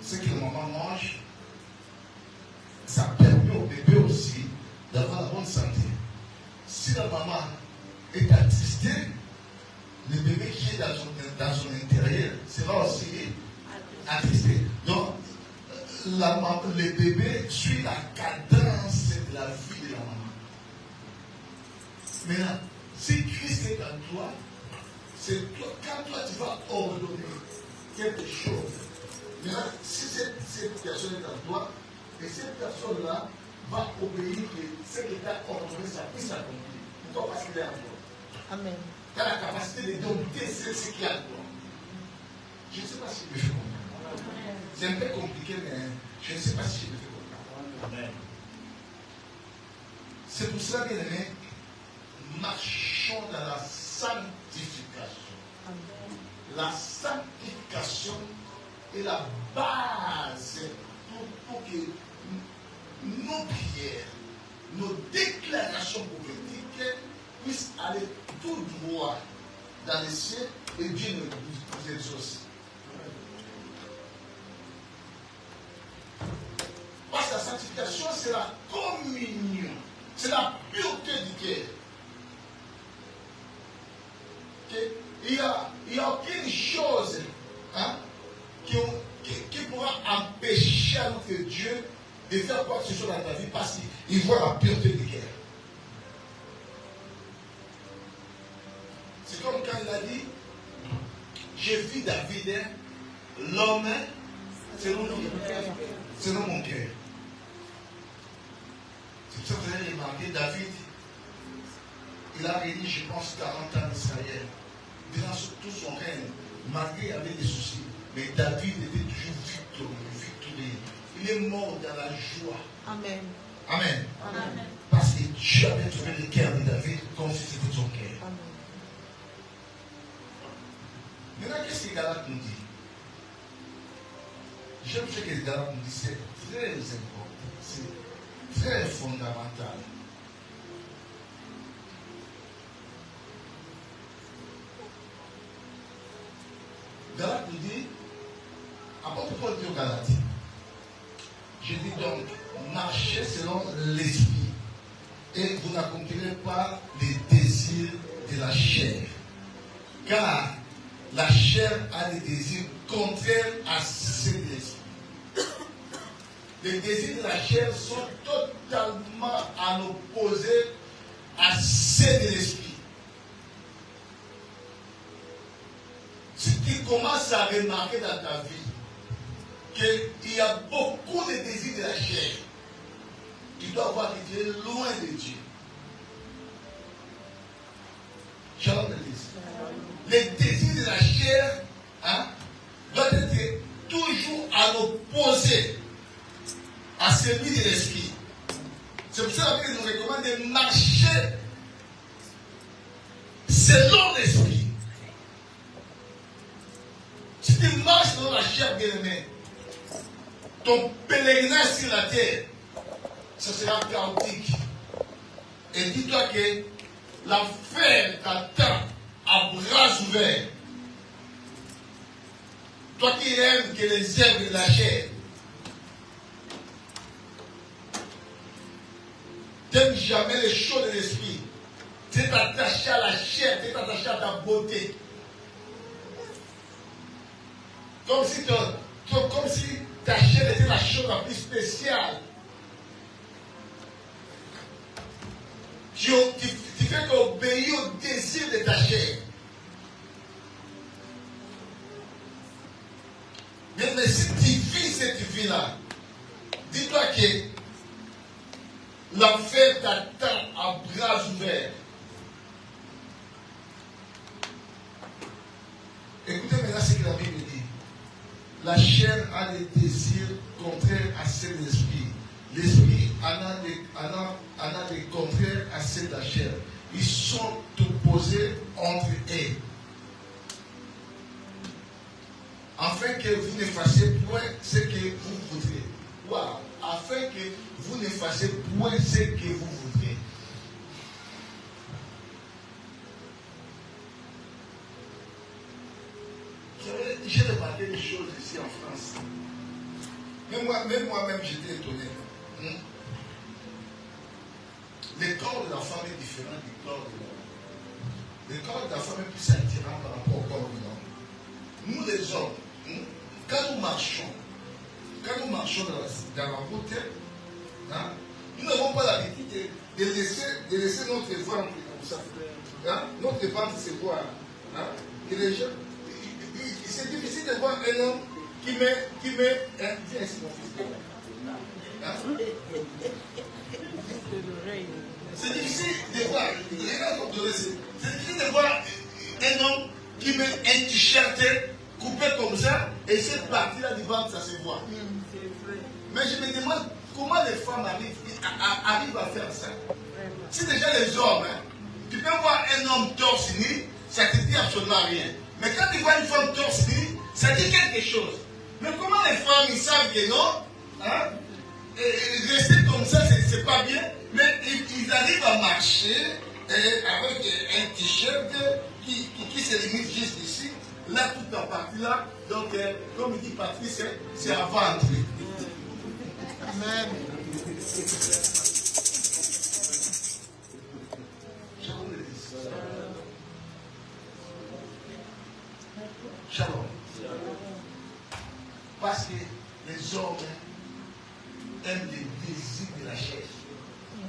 Ce que la maman mange, ça permet au bébé aussi d'avoir la bonne santé. Si la maman est attristée, le bébé qui est dans son intérieur sera aussi attristé. Donc, le bébé suit la cadence de la vie de la maman. Maintenant, si Christ est en toi, c'est toi, quand toi tu vas ordonner quelque chose, maintenant, si cette personne est en toi, et cette personne-là va obéir que ce qui est ordonné, ça puisse s'accomplir. Pourquoi? Parce qu'il est en toi. Amen. Tu as la capacité de dompter ce qui est en toi. Je ne sais pas si je me fais comprendre. C'est un peu compliqué, mais je ne sais pas si je me fais comprendre. Amen. C'est pour cela, bien aimé, marchons dans la sanctification. Amen. La sanctification est la base pour que nos prières, nos déclarations prophétiques puissent aller tout droit dans les cieux et Dieu nous exauce. Parce que la sanctification, c'est la communion, c'est la pureté du cœur. Okay? Il n'y a aucune chose qui pourra empêcher notre Dieu de faire quoi que ce soit dans ta vie parce qu'il voit la pureté du cœur. C'est comme quand il a dit, j'ai vu David, l'homme, selon mon cœur. C'est pour ça que vous avez remarqué, David, il a réuni, je pense, 40 ans d'Israël. Durant tout son règne, malgré qu'il y avait des soucis, mais David était toujours victorieux. Il est mort dans la joie. Amen. Amen. Amen. Parce que Dieu avait trouvé le cœur de David comme si c'était son cœur. Amen. Maintenant, qu'est-ce que Galate nous dit? J'aime ce que Galate nous dit, c'est très important, c'est très fondamental. Galate nous dit, apôtre Paul dit aux Galates, je dis donc, marchez selon l'esprit et vous n'accomplirez pas les désirs de la chair. Car la chair a des désirs contraires à ceux de l'esprit. Les désirs de la chair sont totalement à l'opposé à ceux de l'esprit. Si tu commences à remarquer dans ta vie qu'il y a beaucoup de désirs de la chair, tu dois voir que tu es loin de Dieu. Shalom l'église. Les désirs de la chair doivent être toujours à l'opposé à celui de l'esprit. C'est pour ça qu'il nous recommande de marcher selon l'esprit. chair bien-aimée, ton pèlerinage sur la terre, ce sera chaotique. Et dis-toi que l'enfer t'attend à bras ouverts. Toi qui aimes que les œuvres de la chair, t'aimes jamais les choses de l'esprit. Tu es attaché à la chair, tu es attaché à ta beauté. Comme si ta chair était la chose la plus spéciale. Tu fais qu'obéir au désir de ta chair. Mais si tu vis cette vie-là, dis-toi que l'enfer t'attend à bras ouverts. Écoutez maintenant ce que la Bible dit. La chair a des désirs contraires à ceux de l'esprit. L'esprit en a des contraires à ceux de la chair. Ils sont opposés entre eux. Afin que vous ne fassiez point ce que vous voudrez. Wow. Afin que vous ne fassiez point ce que vous voudrez. J'ai remarqué des choses ici en France. Même moi-même, j'étais étonné. Le corps de la femme est différent du corps de l'homme. Le corps de la femme est plus attirant par rapport au corps de l'homme. Nous les hommes, quand nous marchons dans la route, nous n'avons pas l'habitude de laisser notre ventre comme ça. Notre ventre se voit. C'est difficile de voir un homme qui met viens ici mon fils. C'est difficile de voir, c'est difficile de voir un homme qui met un t-shirt coupé comme ça et cette partie-là du ventre, ça se voit. Mais je me demande comment les femmes arrivent à faire ça. Si déjà les hommes, tu peux voir un homme torse nu, ça ne te dit absolument rien. Mais quand tu vois une femme torse nu, ça dit quelque chose. Mais comment les femmes, ils savent que non, rester comme ça, c'est pas bien, mais ils arrivent à marcher avec un t-shirt qui se limite juste ici, là, toute la partie-là. Donc, comme il dit Patrice, c'est à ventre. Amen. Shalom. Parce que les hommes aiment les désirs de la chair.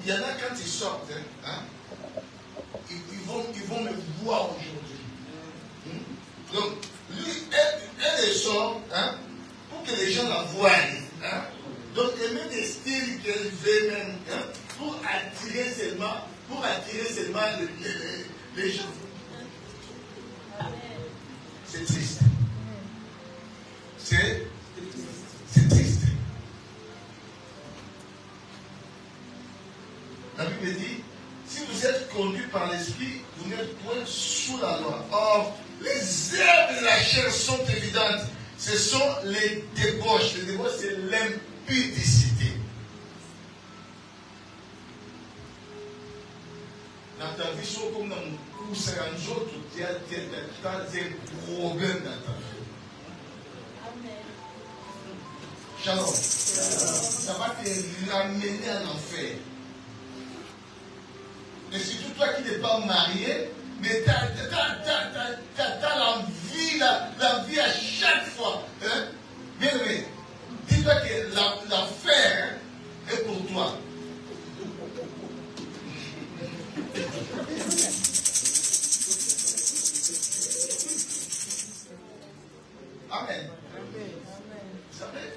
Il y en a quand ils sortent, ils vont me voir aujourd'hui. Donc, lui, elle sort pour que les gens la voient. Donc, elle met des styles qu'elle veut même pour attirer seulement les gens. C'est triste. C'est triste. La Bible dit, si vous êtes conduits par l'esprit, vous n'êtes point sous la loi. Or, les œuvres de la chair sont évidentes. Ce sont les débauches. Les débauches, c'est l'impudicité. Dans ta vie, c'est comme dans mon cours, tu as un problème dans ta vie. Shalom. Ça va te ramener en enfer. Et surtout toi qui n'es pas marié, mais tu as l'envie à chaque fois. Bien aimé, dis-toi que l'enfer est pour toi. Amen. Vous savez,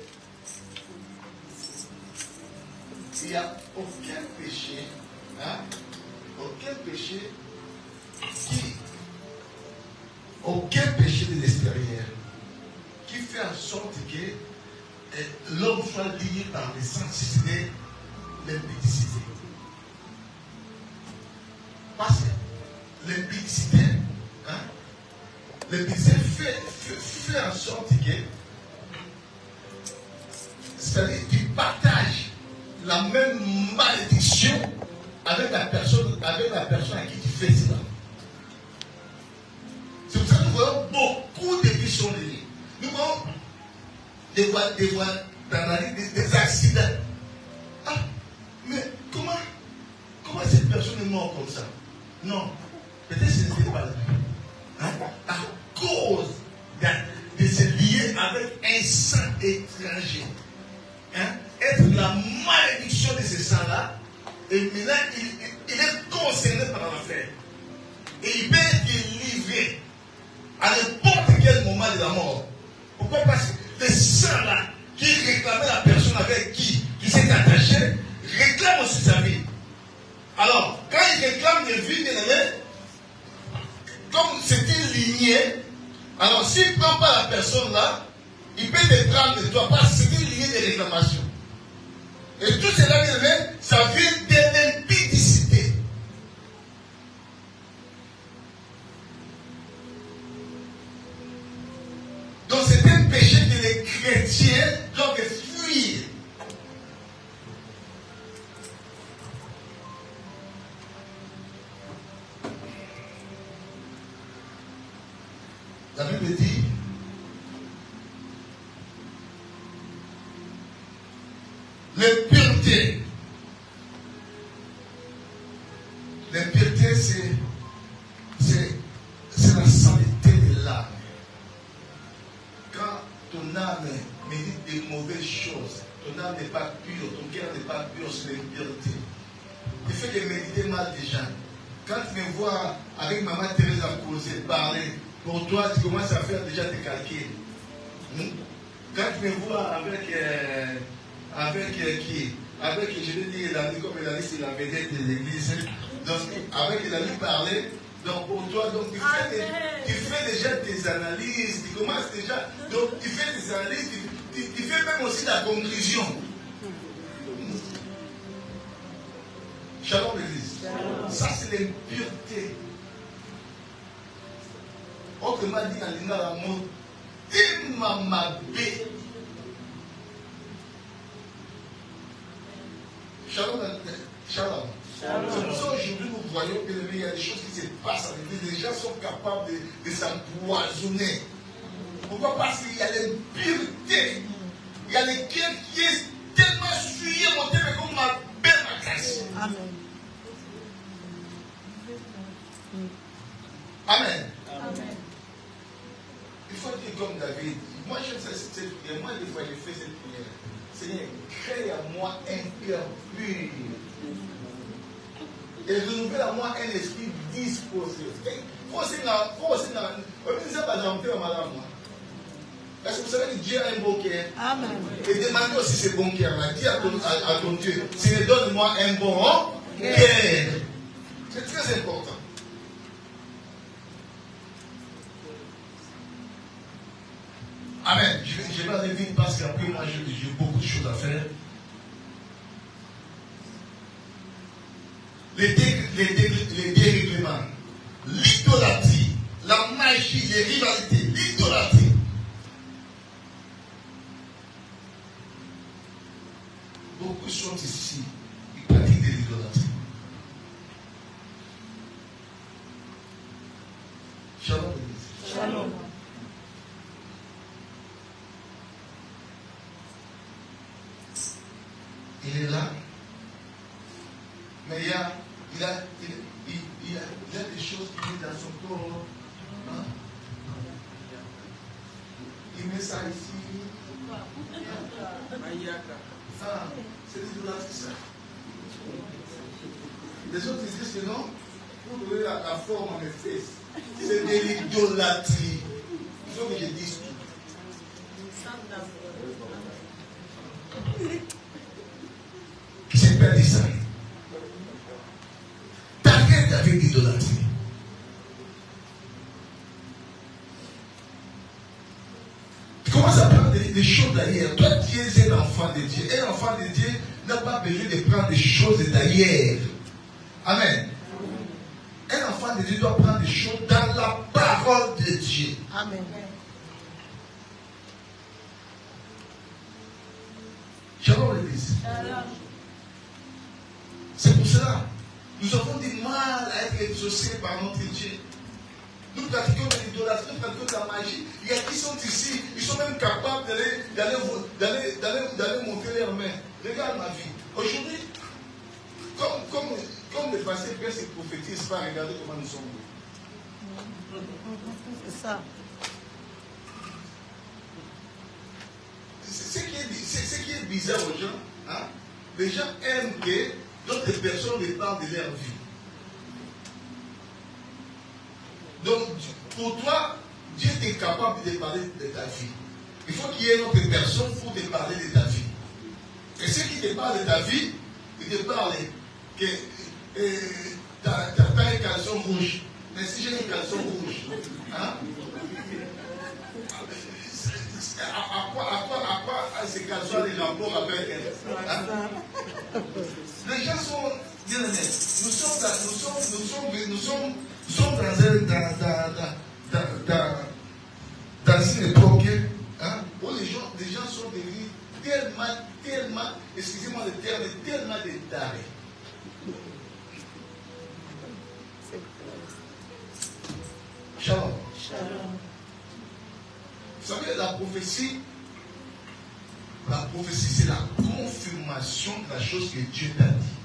il n'y a aucun péché, aucun péché de l'extérieur qui fait en sorte que l'homme soit lié par les sens, si ce n'est l'impudicité. Parce que l'impudicité fait en sorte que c'est-à-dire tu partages la même malédiction avec la personne à qui tu fais cela. C'est pour ça que nous voyons beaucoup de vies sont liées. Nous voyons des accidents. Ah, mais comment cette personne est morte comme ça? Non, peut-être que ce n'était pas là. Hein? À cause de se lier avec un sang étranger. Hein? Être la malédiction de ce sang-là, et maintenant il est concerné par l'affaire. Et il peut être livré à n'importe quel moment de la mort. Pourquoi? Parce que le sang-là qui réclamait la personne avec qui s'est attaché, réclame aussi sa vie. Alors, quand il réclame des vies, bien aimé, comme c'est une lignée, alors s'il ne prend pas la personne là, il peut te prendre de toi parce que c'est une lignée de réclamation. Et tout cela, bien aimé, ça vient de l'impudicité. Donc c'est un péché que les chrétiens doivent fuir. La Bible dit, l'impureté. L'impureté, c'est la saleté de l'âme. Quand ton âme médite des mauvaises choses, ton âme n'est pas pure, ton cœur n'est pas pur, c'est l'impureté. Tu fais de méditer mal des gens. Quand tu me vois avec maman Thérèse à causer, parler, pour toi, tu commences à faire déjà tes calculs. Quand tu me vois avec qui? Avec, je vais dire, l'ami, comme l'ami, c'est la vedette de l'église. Donc, avec l'ami parler, donc pour toi, donc tu fais déjà tes analyses, tu commences déjà, donc tu fais tes analyses, tu fais même aussi la conclusion. Shalom l'église. Ça c'est l'impureté. Autrement dit, en lisant la mot, Timamabé. Shalom. Shalom. C'est pour ça qu'aujourd'hui nous voyons qu'il y a des choses qui se passent avec l'église. Les gens sont capables de s'empoisonner. Pourquoi? Parce qu'il y a l'impureté. Il y a le cœur qui est tellement souillé, monté, mais comme ma belle ma casse. Amen. Amen. Amen. Il faut dire comme David. Moi, j'aime cette prière. Moi, des fois, j'ai fait cette prière. Seigneur, crée à moi un cœur pur. Et renouvelle à moi un esprit disposé. Il faut aussi parce que vous savez que Dieu a un bon cœur. Amen. Et demandez aussi ce bon cœur-là. Dis à ton Dieu, Seigneur, donne-moi un bon cœur. C'est très important. Amen. Je vais aller vite parce qu'après moi j'ai beaucoup de choses à faire. Les dérèglements, l'idolâtrie, la magie, les rivalités, l'idolâtrie. Beaucoup sont ici, ils pratiquent de l'idolâtrie. Shalom. Shalom. Il est là, mais il y a des choses qui viennent dans son corps. Hein? Il met ça ici. Ah, c'est l'idolâtrie ça. Les autres disent que non, pour donner la forme à mes fesses, c'est de l'idolâtrie. Il faut que je dise tout. Qui s'est perdu ça? T'arrêtes avec l'idolâtrie. Tu commences à prendre des choses d'ailleurs. Toi, tu es un enfant de Dieu. Un enfant de Dieu n'a pas besoin de prendre des choses d'ailleurs. Amen. Un enfant de Dieu doit prendre des choses dans la parole de Dieu. Amen. Shalom l'église. C'est pour cela. Nous avons du mal à être exaucés par notre Dieu. Nous pratiquons de l'idolâtrie, nous pratiquons de la magie. Il y a qui sont ici, ils sont même capables d'aller monter leurs mains. Regarde ma vie. Aujourd'hui, comme le passé bien se prophétise pas, regardez comment nous sommes. C'est ça. Ce qui est bizarre aux gens, hein? Les gens aiment que d'autres personnes les parlent de leur vie. Donc, pour toi, Dieu est capable de parler de ta vie. Il faut qu'il y ait une autre personne pour te parler de ta vie. Et ceux qui te parlent de ta vie, ils te parlent que tu as un caleçon rouge. Mais si j'ai un caleçon rouge, hein? À quoi ces caleçons les rapport avec elle, hein? Les gens sont bien honnêtes. Nous sommes dans une époque, hein, où les gens sont devenus tellement, excusez-moi le terme, tellement détarés. Shalom. Vous savez, la prophétie, c'est la confirmation de la chose que Dieu t'a dit.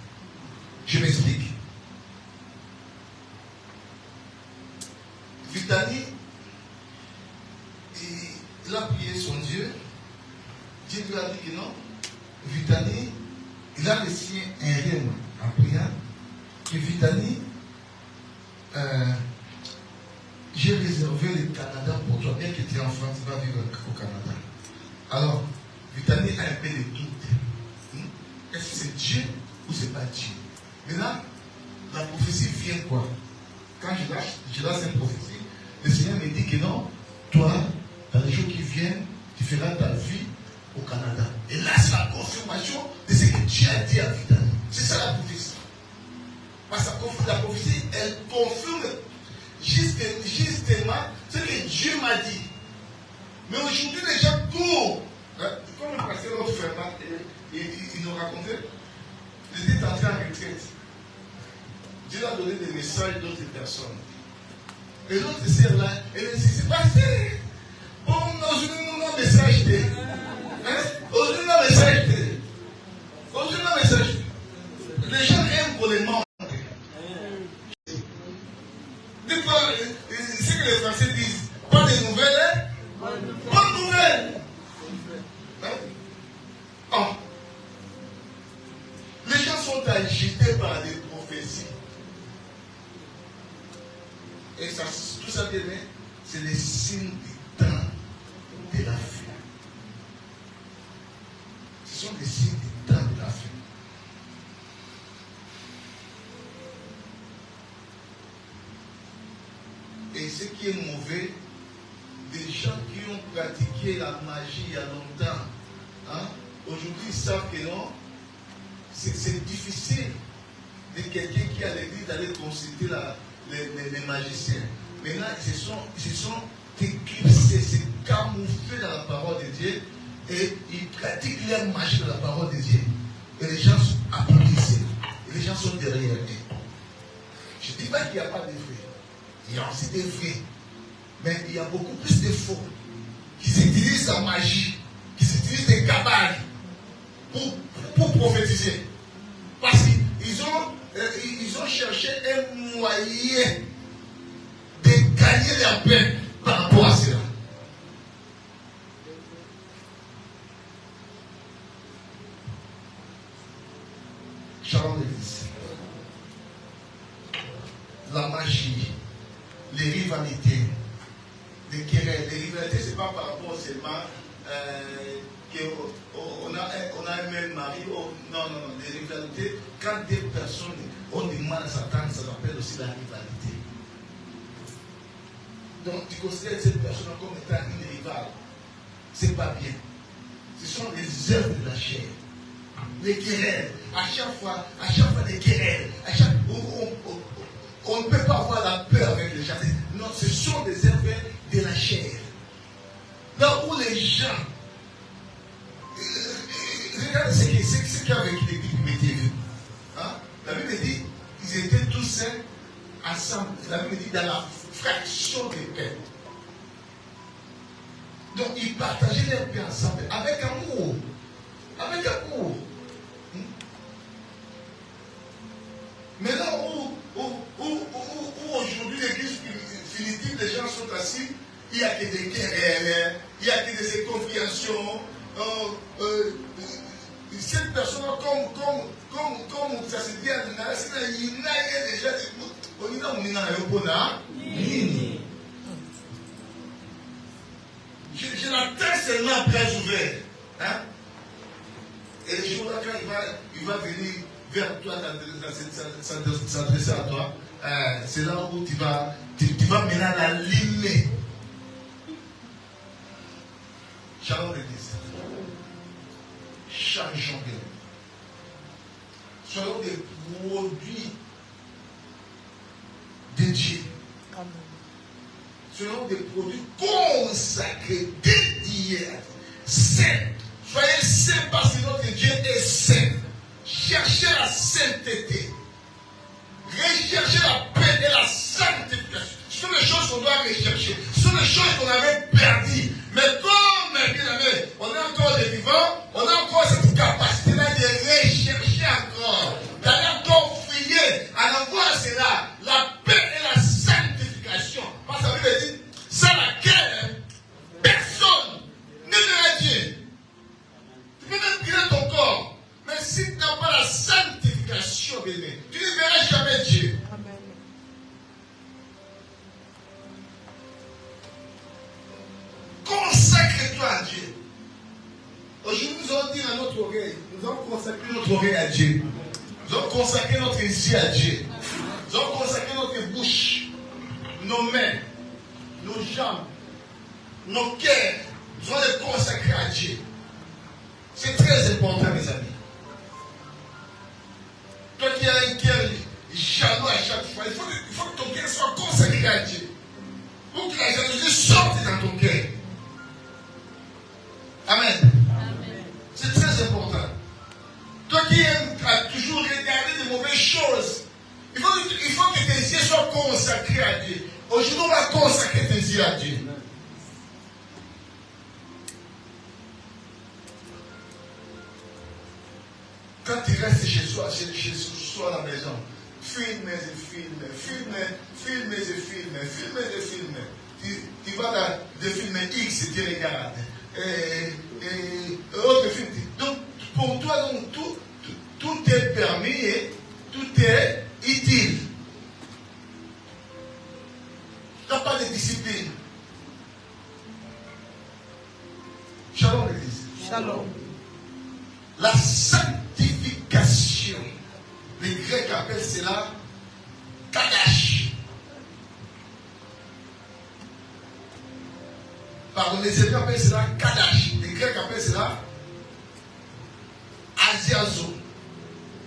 Je m'explique. Vitani, il a prié son Dieu. Dieu lui a dit que non. Vitani, il a reçu un rêve en priant. Que Vitani, j'ai réservé le Canada pour toi. Bien que tu es en France, tu vas vivre au Canada. Alors, Vitani a un peu de doute. Est-ce que c'est Dieu ou c'est pas Dieu? Mais là, la prophétie vient quoi? Quand je lâche cette prophétie, le Seigneur me dit que non, toi, dans les jours qui viennent, tu feras ta vie au Canada. Et là, c'est la confirmation de ce que Dieu a dit à Vitani. C'est ça la prophétie. Parce que la prophétie, elle confirme justement ce que Dieu m'a dit. Mais aujourd'hui, les gens courent. Comme le pasteur notre Fernand, il nous racontait, il était entré en retraite. Dieu a donné des messages d'autres personnes. Et l'autre sœur là, elle dit, c'est passé. Bon, aujourd'hui, nous avons un message. Aujourd'hui, nous avons un message. Aujourd'hui, nous avons un message. Les gens aiment pour les morts. Des fois, ce que les Français disent, pas de nouvelles, hein? Bonne nouvelle. Oh. Les gens sont agités par des prophéties. Et ça, tout ça, c'est les signes du temps de la fin. Ce sont des signes du temps de la fin. Et ce qui est mauvais, des gens qui ont pratiqué la magie il y a longtemps, hein, aujourd'hui ils savent que non, c'est difficile de quelqu'un qui a l'église d'aller consulter les magiciens. Maintenant, ils se sont éclipsés, se camouflés dans la parole de Dieu et ils pratiquent leur magie dans la parole de Dieu. Et les gens applaudissent. Et les gens sont derrière eux. Je ne dis pas qu'il n'y a pas de vrai. Il y a aussi des vrais. Mais il y a beaucoup plus de faux qui utilisent la magie, qui utilisent des cabales pour prophétiser. Parce qu'ils ont cherché un moyen de gagner leur paix par rapport à cela. Shalom l'église. La magie, les rivalités, les querelles. Les rivalités, ce n'est pas par rapport seulement qu'on a un même mari. Non. Les rivalités, quand des personnes ont du mal à s'attendre, ça s'appelle aussi la rivalité. Donc, tu considères cette personne comme étant une rivale. Ce n'est pas bien. Ce sont les œuvres de la chair. Les querelles. À chaque fois des querelles. On ne peut pas avoir la peur avec les gens. Non, ce sont des œuvres de la chair. Là où les gens, regardez ce qu'il y a avec l'église primitive. Hein? La Bible dit qu'ils étaient tous seuls ensemble. La Bible dit dans la fraction des pains. Donc ils partageaient leur pain ensemble avec amour. Avec amour. Maintenant où aujourd'hui l'église primitive, les gens sont assis, il n'y a que des querelles, il n'y a que des incompréhensions. Cette personne, comme ça se dit, il y a déjà je l'attends seulement après ouvert. Hein? Et le jour-là, quand il va venir vers toi, s'adresser à toi, c'est là où tu vas maintenant l'allumer. Shalom l'église. Changeons bien. Soyons des produits de Dieu. Amen. Soyons des produits consacrés, dédiés, saints. Soyez saints parce que notre Dieu est saint. Cherchez la sainteté. Recherchez la paix et la sanctification. Ce sont les choses qu'on doit rechercher. Ce sont les choses qu'on avait perdues. Mais comme, bien aimé, on est encore des vivants, on a encore cette capacité-là de rechercher encore, d'aller encore fouiller, à avoir cela, la paix et la sanctification. Parce que la Bible dit, sans laquelle personne ne verra Dieu. Tu peux même tirer ton corps, mais si tu n'as pas la sanctification, bien aimé, tu ne verras jamais Dieu. Consacre-toi à Dieu. Aujourd'hui, nous allons dire à notre oreille, nous allons consacrer notre oreille à Dieu. Nous allons consacrer notre yeux à Dieu. Nous allons consacrer notre bouche, nos mains, nos jambes, nos cœurs. Nous allons les consacrer à Dieu. C'est très important, mes amis. Toi qui as un cœur jaloux à chaque fois, il faut que ton cœur soit consacré à Dieu. Pour que la jalousie sorte dans ton cœur. Amen. Amen. C'est très important. Toi qui aimes toujours regarder de mauvaises choses, il faut que tes yeux soient consacrés à Dieu. Aujourd'hui, on va consacrer tes yeux à Dieu. Quand tu restes chez soi à la maison, filme et filme. Tu vas dans des films X, tu regardes. Autre film. Donc, pour toi, donc, tout est permis et tout est utile. Tu n'as pas de discipline. Shalom, l'église. Shalom. La sanctification. Les Grecs appellent cela Kadash. Pardon, les Hébreux appellent cela Kadash. Les Grecs appellent cela Asiazo.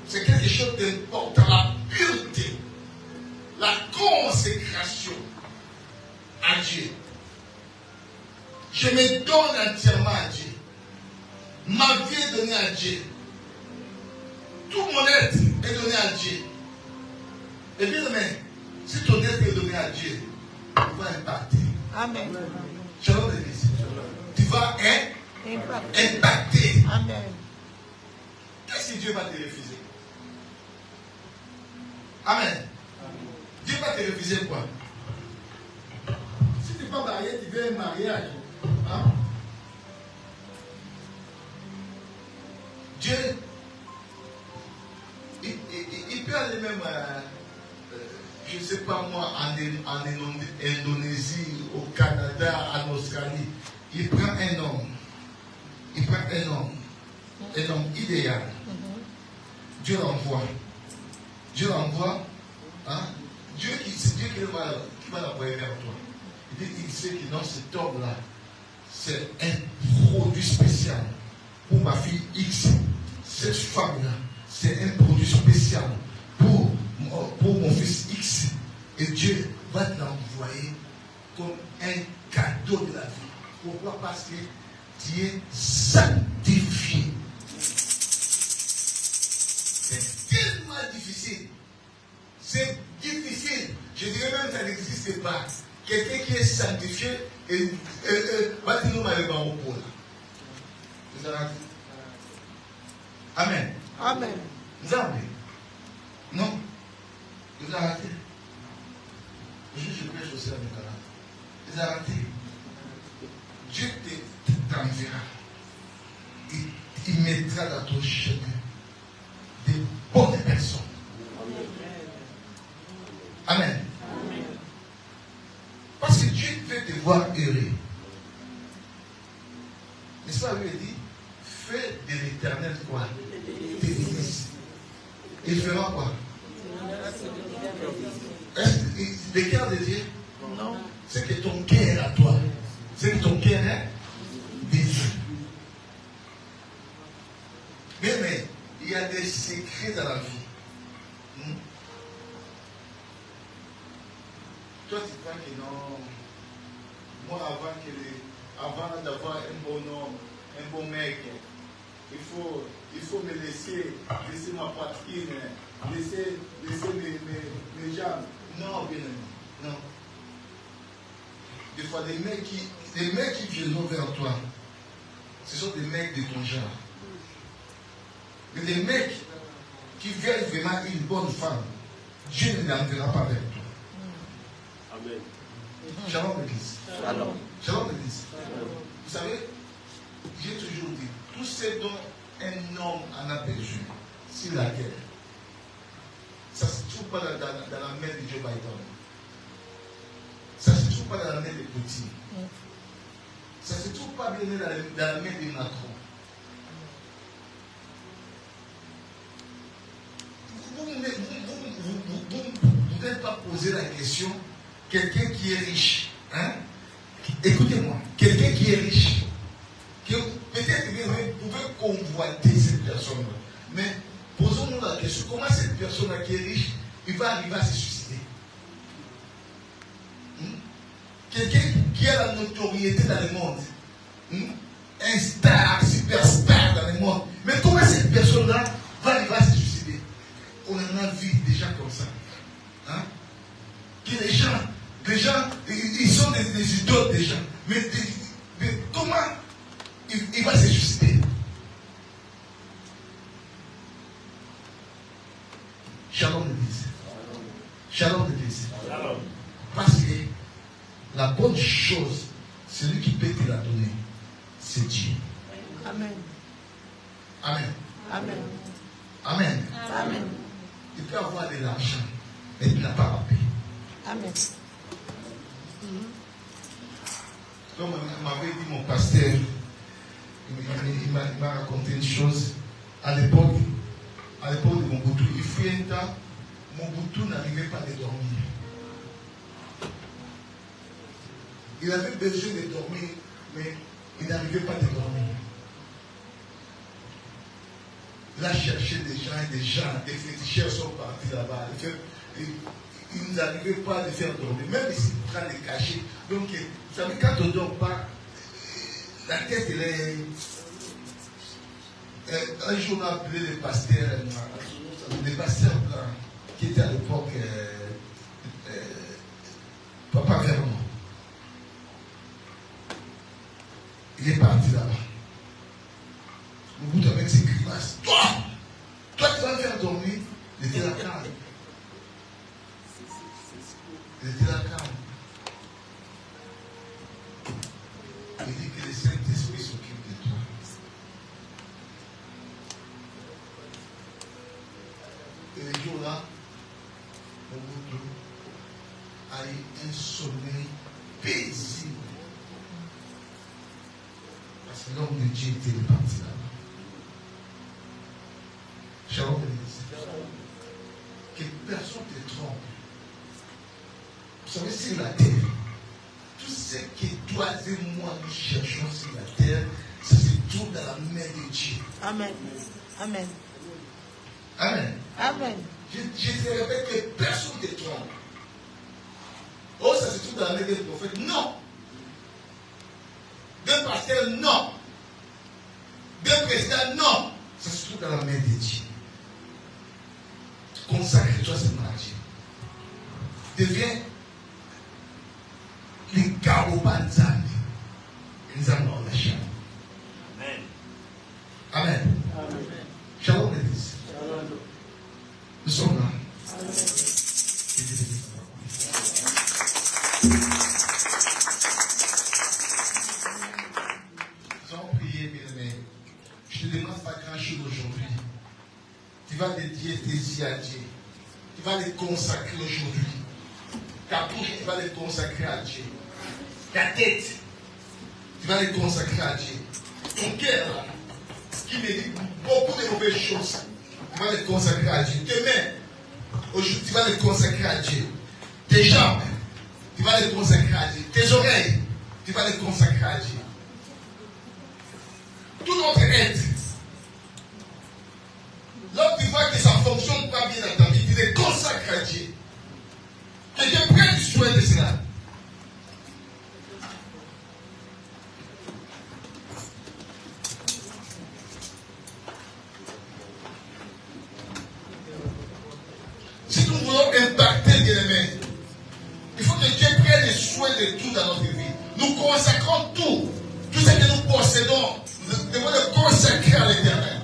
C'est quelque chose d'important. La pureté, la consécration à Dieu. Je me donne entièrement à Dieu. Ma vie est donnée à Dieu. Tout mon être est donné à Dieu. Et bien aimé, si ton être est donné à Dieu, tu vas impacter. Amen. Shalom l'église. Tu vas impacter. Amen. Qu'est-ce que Dieu va te refuser? Amen. Dieu va te refuser quoi? Si tu n'es pas marié, tu veux un mariage. Hein? Dieu, il peut aller même, je ne sais pas moi, en Indonésie, au Canada, en Australie. Il prend un homme. Un homme idéal. Dieu l'envoie. Hein? C'est Dieu qui va l'envoyer vers toi. Il sait que dans cet homme-là, c'est un produit spécial. Pour ma fille X, cette femme-là, c'est un produit spécial pour mon fils X. Et Dieu va te l'envoyer comme un cadeau de la vie. Pourquoi? Parce que tu es sanctifié. Je dirais même que ça n'existe pas. Quelqu'un qui est sanctifié et va dire nous m'avons pas au pot là. Vous avez dit? Amen. Amen. Vous avez dit? Non? Vous avez raté? Je prêche aussi à mes camarades. Vous avez raté? Dieu t'enverra. Il mettra dans ton chemin des bonnes personnes. Amen. Parce que Dieu veut te voir heureux. N'est-ce pas, lui dit, fais de l'éternel quoi? Tes délices. Il fera quoi? Est-ce le cœur de Dieu? Non. C'est que ton cœur à toi. C'est que ton cœur est désir. Mais il y a des secrets dans la vie. Toi, tu crois que non. Moi, avant d'avoir un bon homme, un bon mec, il faut me laisser ma poitrine, laisser mes jambes. Non, bien aimé. Non. Des fois, des mecs qui viennent vers toi, ce sont des mecs de ton genre. Mais des mecs qui veulent vraiment une bonne femme, Dieu ne l'enverra pas vers toi. Amen. Shalom l'église. Shalom. Shalom l'église. Vous savez, j'ai toujours dit, tout ce dont un homme en a besoin, c'est la guerre. Ça ne se trouve pas dans la main de Joe Biden. Ça ne se trouve pas dans la main de Poutine. Ça ne se trouve pas bien dans la main de Macron. Vous n'êtes pas posé la question, quelqu'un qui est riche, hein? Écoutez-moi, quelqu'un qui est riche, peut-être que vous pouvez convoiter cette personne-là, mais posons-nous la question, comment cette personne-là qui est riche, il va arriver à se suicider? Quelqu'un qui a la notoriété dans le monde, un star, superstar dans le monde, mais comment cette personne-là va arriver à se suicider? On en a vu des gens comme ça. Hein? Que les gens, ils sont des idoles des gens. Mais comment il va se suicider? Shalom l'église. Shalom l'église. Parce que la bonne chose, celui qui peut te la donner, c'est Dieu. Amen. Amen. Amen. Amen. Amen. Tu peux avoir de l'argent, mais tu n'as pas la paix. Amen. Comme m'avait dit mon pasteur, il m'a raconté une chose. À l'époque de Mobutu, il fut un temps, Mobutu n'arrivait pas à dormir. Il avait besoin de dormir, mais il n'arrivait pas à dormir. Il a cherché des gens, des féticheurs sont partis là-bas. Ils n'arrivaient pas à les faire dormir, même s'ils sont en train de cacher. Donc, vous savez, quand on ne dort pas, la tête, elle est. Un jour, on a appelé le pasteur blanc, qui était à l'époque Papa Vernon. Il est parti là-bas. Au bout avec ses grimaces. Toi, tu vas me faire dormir. Il était là calme. Il était là calme. Il dit que le Saint-Esprit s'occupe de toi. Et le jour-là, Mobutu a eu un sommeil paisible. Parce que l'homme de Dieu était parti là-bas. Shalom l'église. Que personne ne te trompe. Vous savez, sur la terre, tout ce que toi et moi nous cherchons sur la terre, ça se trouve dans la main de Dieu. Amen. Amen. Amen. Amen. Je te répète que personne ne te trompe. Oh, ça se trouve dans la main des prophètes. Non. D'un pasteur, non. D'un président, non. Ça se trouve dans la main de Dieu. Consacre-toi seulement à Dieu. Deviens Baboba Nzambi. Nzambi en achat. Amen. Amen. Shalom l'église. Nous sommes là. Nous allons prier, bien-aimé. Je ne te demande pas grand-chose aujourd'hui. Tu vas dédier tes yeux à Dieu. Tu vas les consacrer aujourd'hui. Ta bouche, tu vas les consacrer à Dieu. Ta tête, tu vas les consacrer à Dieu. Ton cœur, qui me dit beaucoup de mauvaises choses, tu vas les consacrer à Dieu. Tes mains, aujourd'hui, tu vas les consacrer à Dieu. Tes jambes, tu vas les consacrer à Dieu. Tes oreilles, tu vas les consacrer à Dieu. Tout notre être, lorsque tu vois que ça ne fonctionne pas bien dans ta vie, tu les consacres à Dieu. Que Dieu prenne soin de cela. Si nous voulons impacter bien-aimés, il faut que Dieu prenne soin de tout dans notre vie. Nous consacrons tout. Tout ce que nous possédons, nous devons le consacrer à l'Éternel.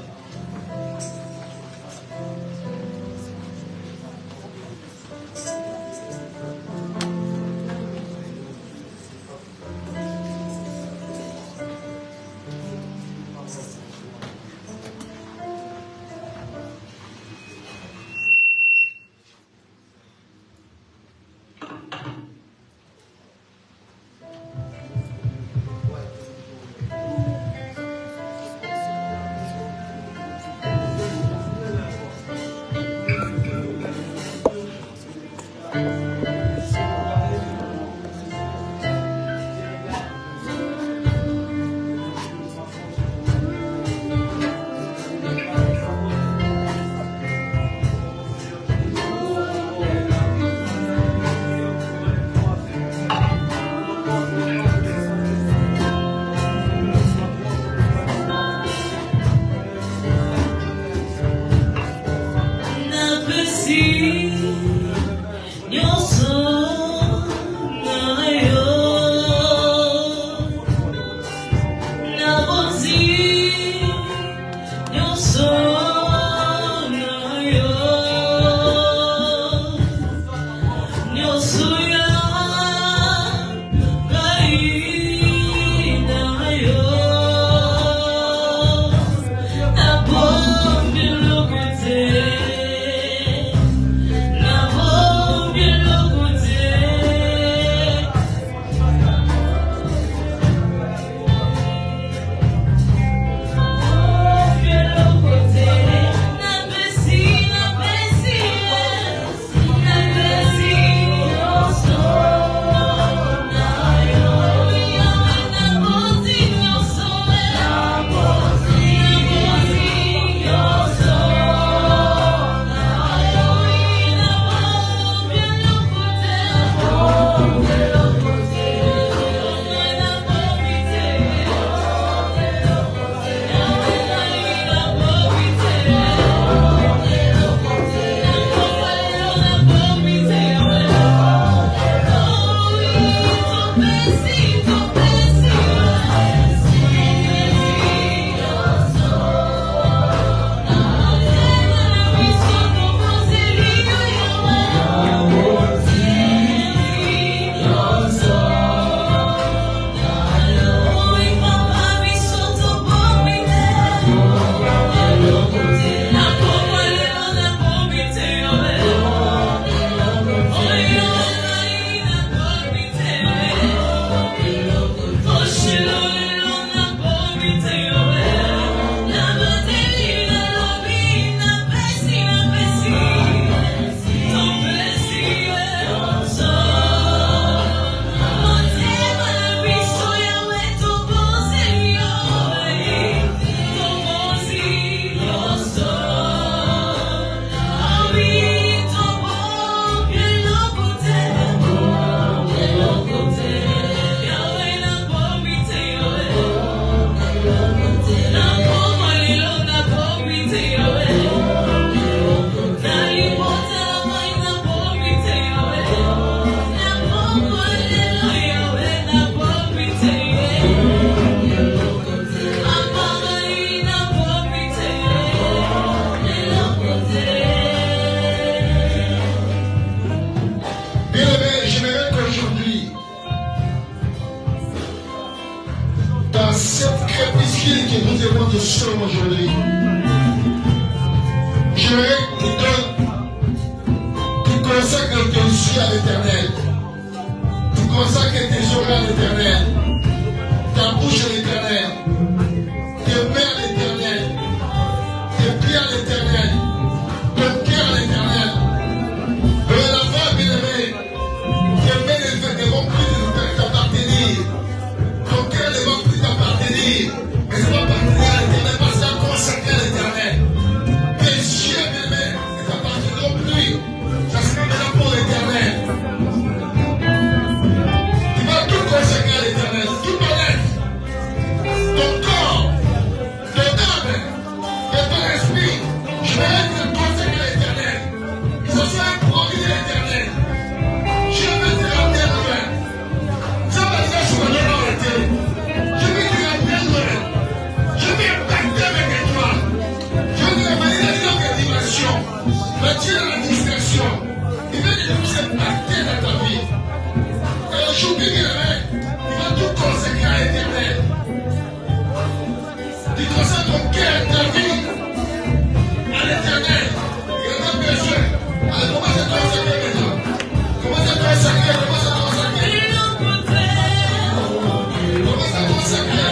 qui vous demande de somme aujourd'hui? J'aimerais que tu consacres tes yeux à l'Éternel. Tu consacres tes oreilles à l'Éternel. Ta bouche à l'Éternel. Tes mains à l'Éternel. Tes pieds à l'Éternel. Ton cœur à l'Éternel. La voix bien-aimé. Tes mains ne vont plus t'appartenir. Ton cœur ne va plus t'appartenir. Mais ça va appartenir à l'Éternel parce que ça consacré à l'Éternel. Tes yeux bien-aimé ne t'appartiendront plus. Ça sera maintenant pour l'Éternel. Tu vas tout consacrer à l'Éternel. Tout ton être. Ton corps. Ton âme. Et ton esprit. Je vais être consacré à l'Éternel. Que ce soit un produit de l'Éternel. Je vais te ramener loin. Ça va dire sur le nom de Dieu. Je vais te ramener loin. Je vais impacter avec étoile. Je vais te ramener dans une autre dimension. Mais Dieu dans la discrétion. Il veut que tu puisses impacter dans ta vie. Et aujourd'hui, il va tout consacrer à l'Éternel. Tu consacres ton cœur, ta vie à l'Éternel. Il n'a pas besoin. Alors commence à consacrer maintenant. Commence à consacrer, commence à consacrer. Commence à consacrer.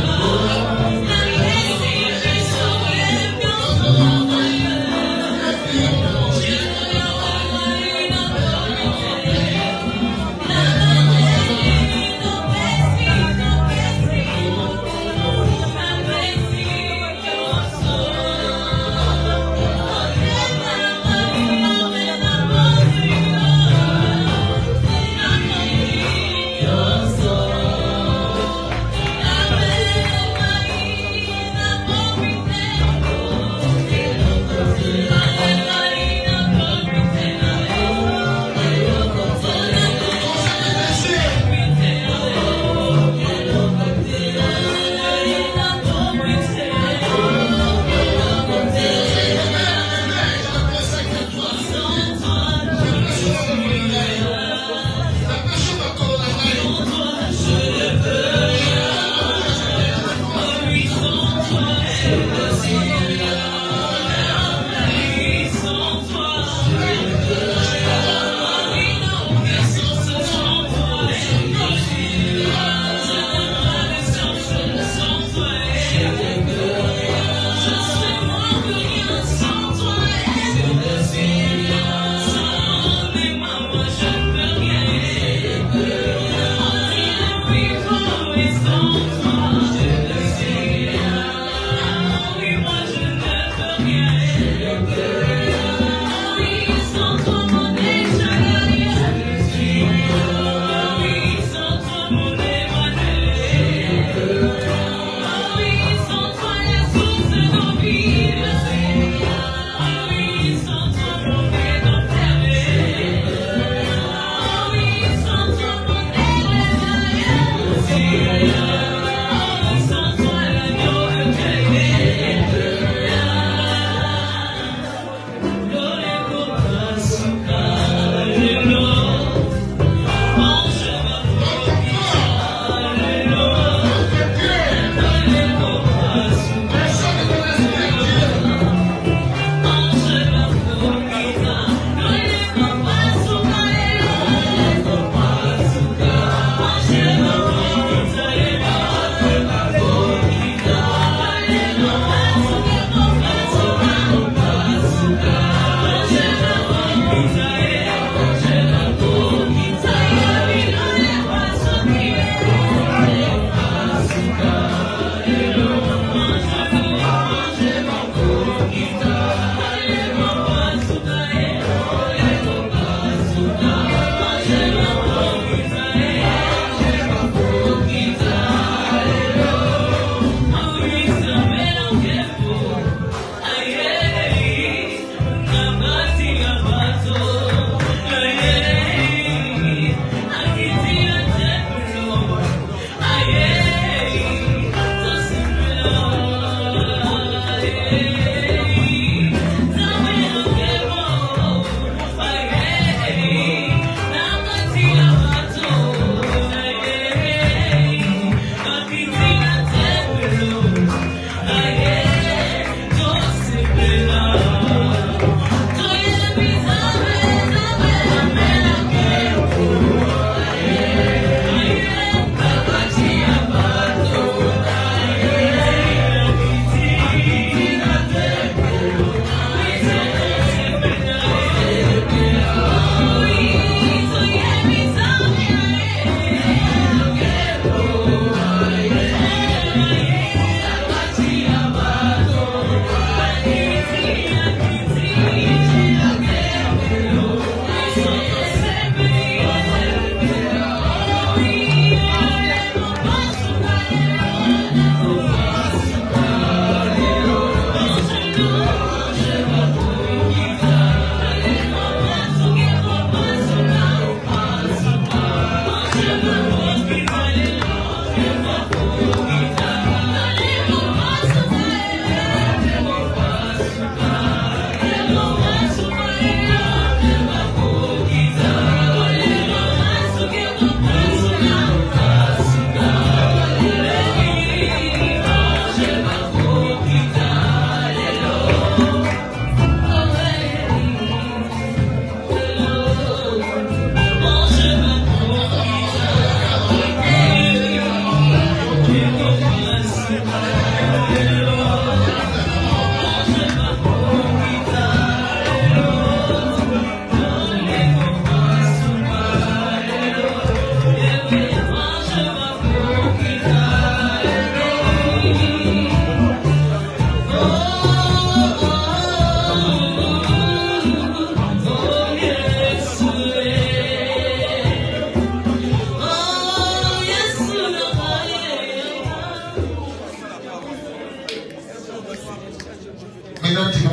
Thank you.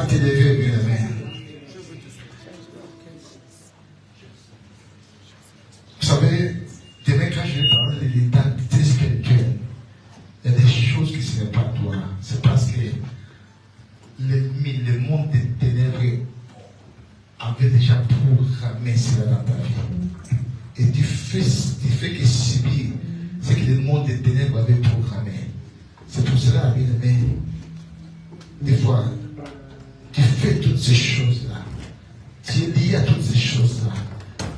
va t'élever, bien aimé. Vous savez, demain quand je vais parler de l'identité spirituelle, il y a des choses qui ne seraient pas toi. C'est parce que l'ennemi, le monde des ténèbres avait déjà programmé cela dans ta vie. Et tu fais que subir ce que le monde des ténèbres avait programmé. C'est pour cela, bien aimé, des fois, tu fais toutes ces choses-là. Tu es lié à toutes ces choses-là.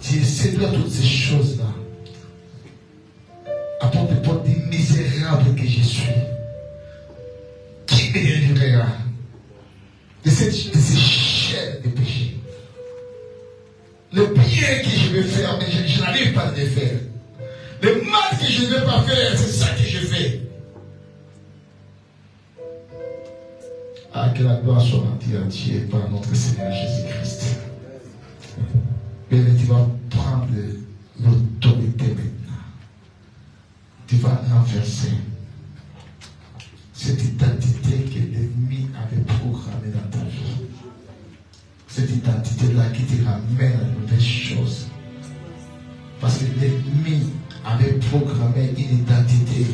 Tu es séduit à toutes ces choses-là. Apporte des portes misérable que je suis. Qui me délivrera de ces chaînes de péché? Le bien que je vais faire, mais je n'arrive pas à le faire. Le mal que je ne vais pas faire, c'est ça que je fais. Ah, que la gloire soit entière par notre Seigneur Jésus-Christ. Mais tu vas prendre l'autorité maintenant. Tu vas renverser cette identité que l'ennemi avait programmée dans ta vie. Cette identité-là qui te ramène à de nouvelles choses. Parce que l'ennemi avait programmé une identité.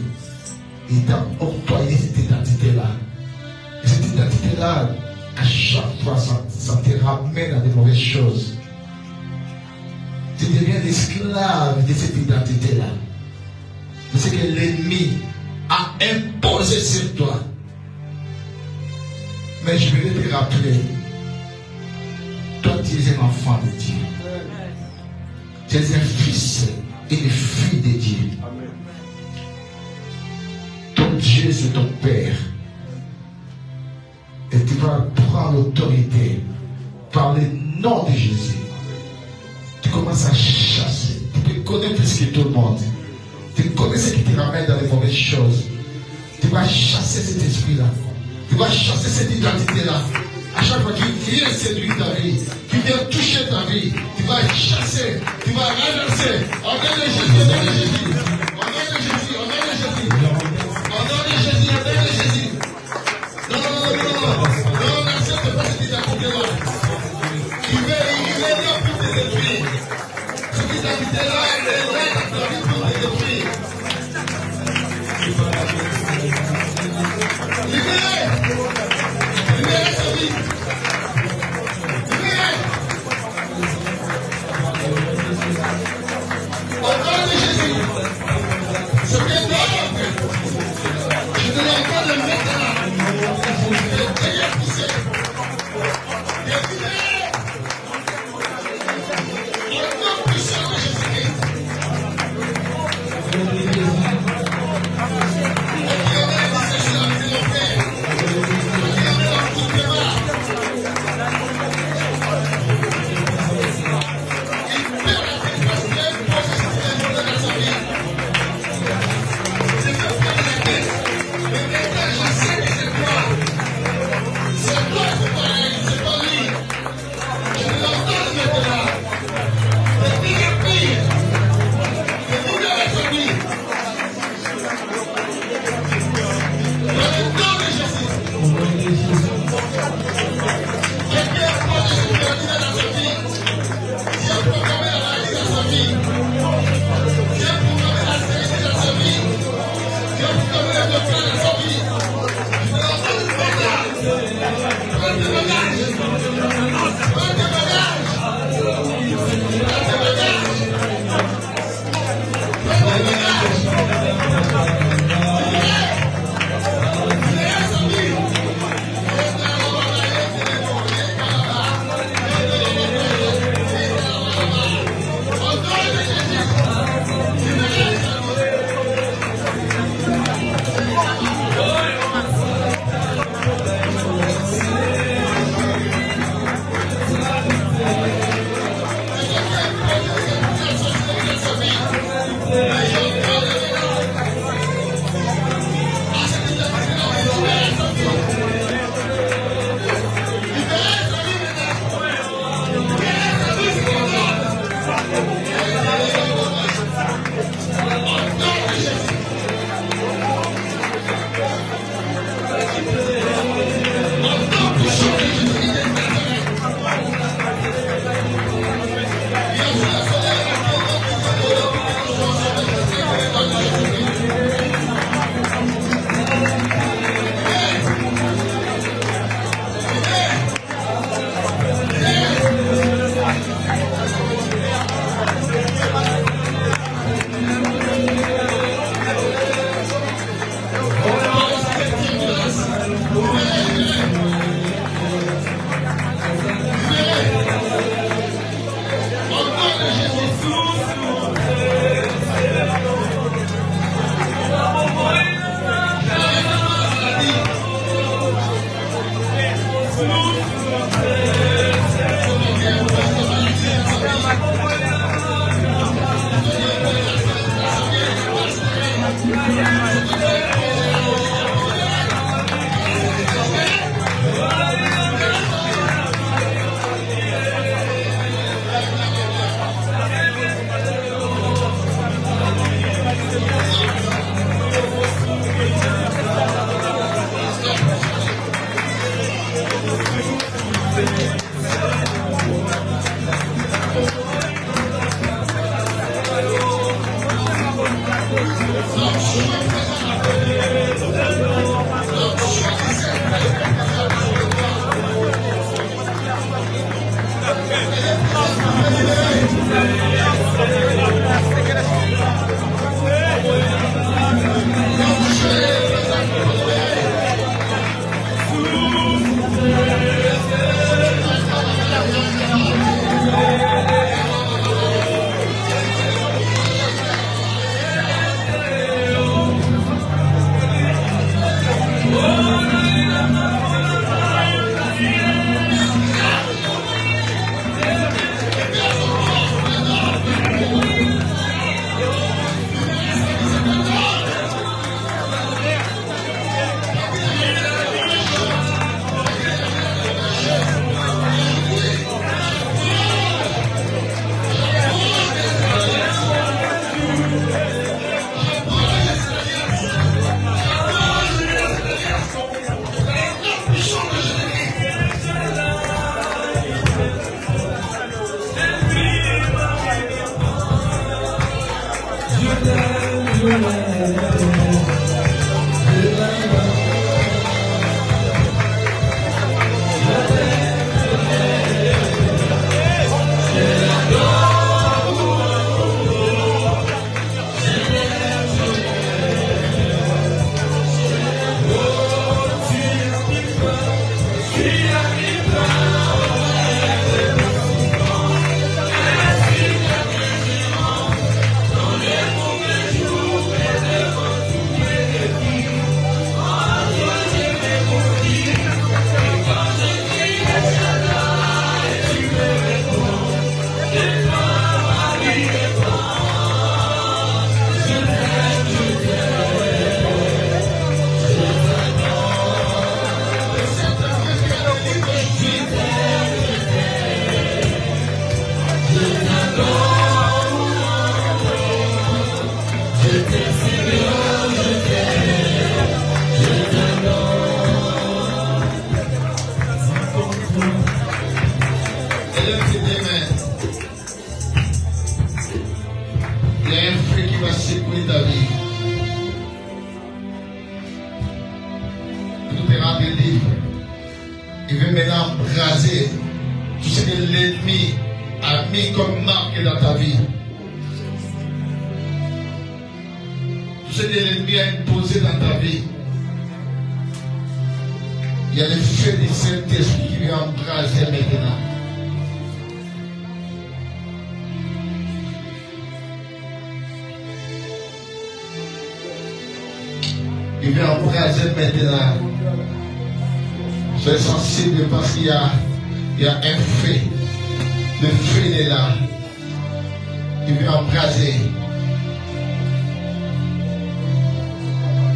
Il t'a octroyé cette identité-là. Et cette identité-là, à chaque fois, ça te ramène à de mauvaises choses. Tu deviens l'esclave de cette identité-là. De ce que l'ennemi a imposé sur toi. Mais je vais te rappeler, toi tu es un enfant de Dieu. Tu es un fils et une fille de Dieu. Ton Dieu c'est ton Père. Et tu vas prendre l'autorité par le nom de Jésus. Tu commences à chasser. Tu te connais plus que tout le monde. Tu connais ce qui te ramène dans les mauvaises choses. Tu vas chasser cet esprit-là. Tu vas chasser cette identité-là. À chaque fois qu'il vient séduire ta vie, qu'il vient toucher ta vie, tu vas chasser, tu vas renverser. Au nom de Jésus, au nom de Jésus. Au nom de Jésus, au nom de Jésus. Au nom de Jésus, au nom de Jésus. Non, non, non, non, non. Non, n'accepte pas cette identité-là. Il est là pour te détruire. Cette identité-là, elle est là dans ta vie pour te détruire. Libérez! Libérez sa vie! Libérez! Au nom de Jésus! rendre libre. Il veut maintenant embraser tout ce que l'ennemi a mis comme marque dans ta vie. Tout ce que l'ennemi a imposé dans ta vie. Il y a le feu du Saint-Esprit qui vient embraser maintenant. Il vient embraser maintenant. Soyez sensible parce qu'il y a un feu. Le feu il est là. Il vient embraser.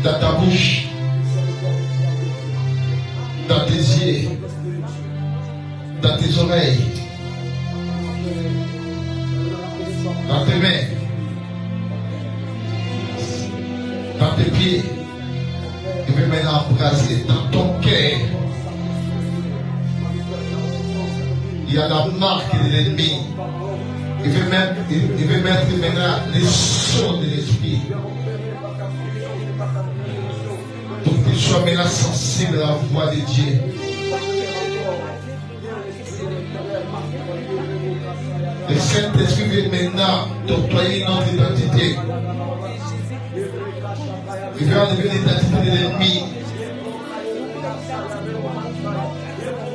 Dans ta bouche. Dans tes yeux. Dans tes oreilles. Dans tes mains. Dans tes pieds. Il veut maintenant embraser dans ton cœur. Il y a la marque de l'ennemi. Il veut mettre maintenant les sons de l'esprit. Pour que tu sois maintenant sensible à la voix de Dieu. Le Saint-Esprit veut maintenant t'octroyer notre identité. Il veut enlever l'identité de l'ennemi.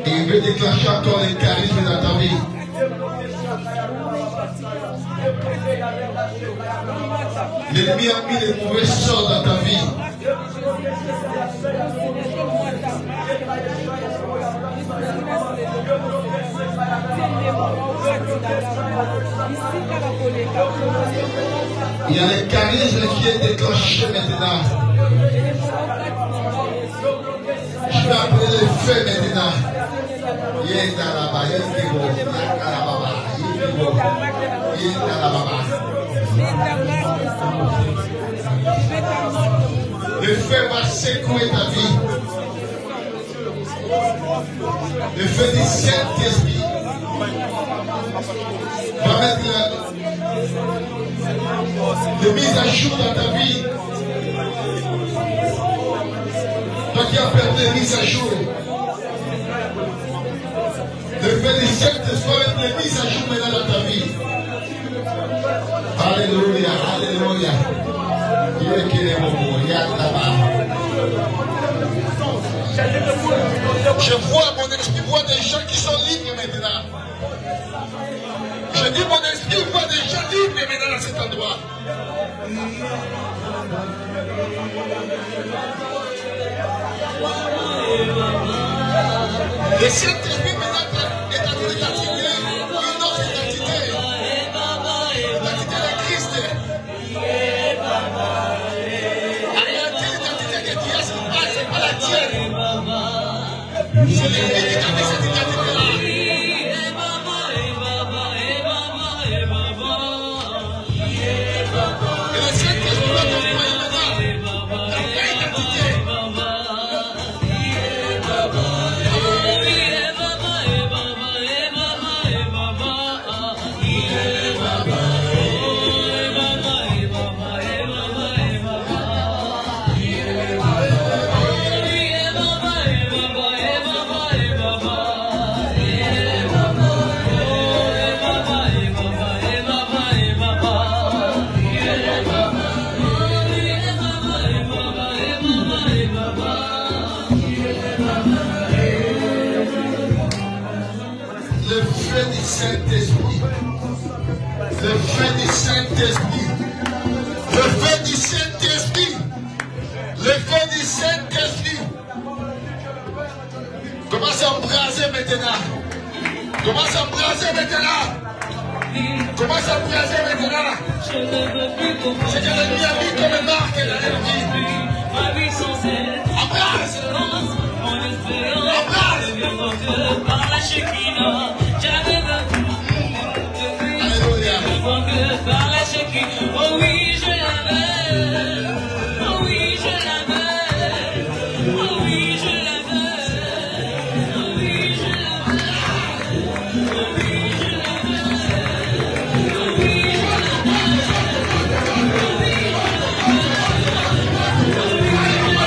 Et il veut déclencher encore les charismes dans ta vie. L'ennemi a mis les mauvais sorts dans ta vie. Il y a le charisme qui est déclenché maintenant. Je vais appeler le feu maintenant. Le feu va secouer ta vie. Le feu du Saint-Esprit va mettre de mise à jour dans ta vie. Toi qui as perdu les mises à jour. Le feu du Saint-Esprit va mettre des mises à jour maintenant dans ta vie. Alléluia, alléluia. Je vois mon esprit voit des gens qui sont libres maintenant. Je dis mon esprit voit des gens libres maintenant dans cet endroit. Le Saint-Esprit maintenant est en train d'attirer une autre identité. L'identité de Christ. C'est pas la tienne. C'est l'ennemi qui t'a mis cette identité-là. Et le Saint-Esprit va t'envoyer maintenant ta vraie identité. Saint-Esprit, le feu du Saint-Esprit, le feu du Saint-Esprit, le feu du Saint-Esprit. Commence à embraser maintenant. Commence à embraser maintenant. Commence à embraser maintenant. C'est que l'ennemi a mis comme marque dans la vie. Embrase. Embrase. Par la Shekinah. Par la Shekinah, oh oui, je l'avais, oh oui, je l'avais, oh oui, je l'avais, oh oui, je l'avais, oh oui, je l'avais, oh oui, je l'avais, oh oui, je l'avais.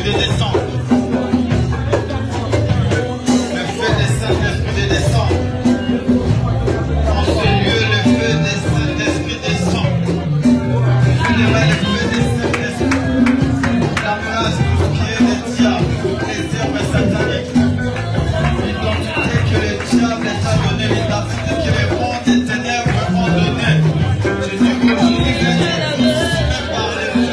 Saint-Esprit de descendre. Le feu des Saint-Esprit de descendre. En ce lieu, le feu des Saint-Esprit descend. Demain, le feu des Saint-Esprit. La menace, tout ce qui est des diables, les herbes sataniques. L'identité que le diable t'a donné, l'identité que le monde des ténèbres ont donné. Je dis aujourd'hui, par le feu.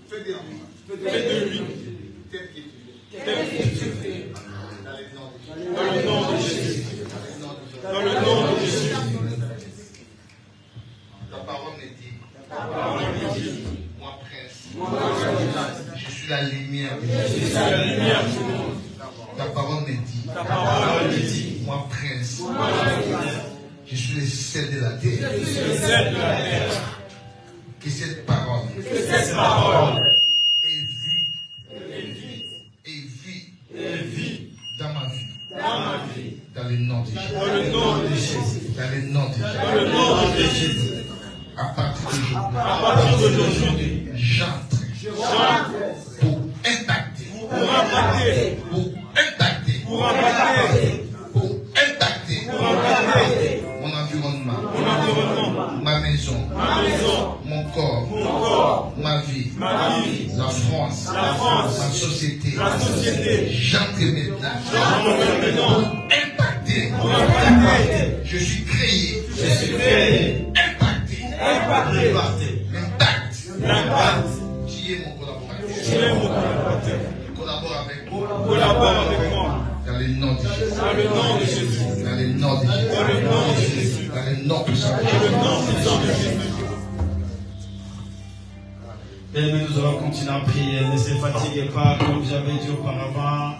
Fais de lui tel qu'il est. Dans le nom de Jésus. Dans le nom de Jésus. Ta parole me dit. Moi, prince. Je suis la lumière. Ta parole me dit. Moi, prince. Je suis le sel de la terre. Que cette parole est vie dans ma vie. Dans le nom de Jésus. Dans le nom de Jésus. À partir d'aujourd'hui, j'entre pour impacter mon environnement, ma maison, mon corps, ma vie, la France, ma société. J'entre maintenant pour impacter. Je suis créé. L'impact. Qui est mon collaborateur. Collabore avec moi. Dans le nom de Jésus. Dans le nom de Jésus. Dans le nom de Jésus. Dans le nom puissant de Jésus. Et nous allons continuer à prier. Ne se fatiguez pas comme j'avais dit auparavant.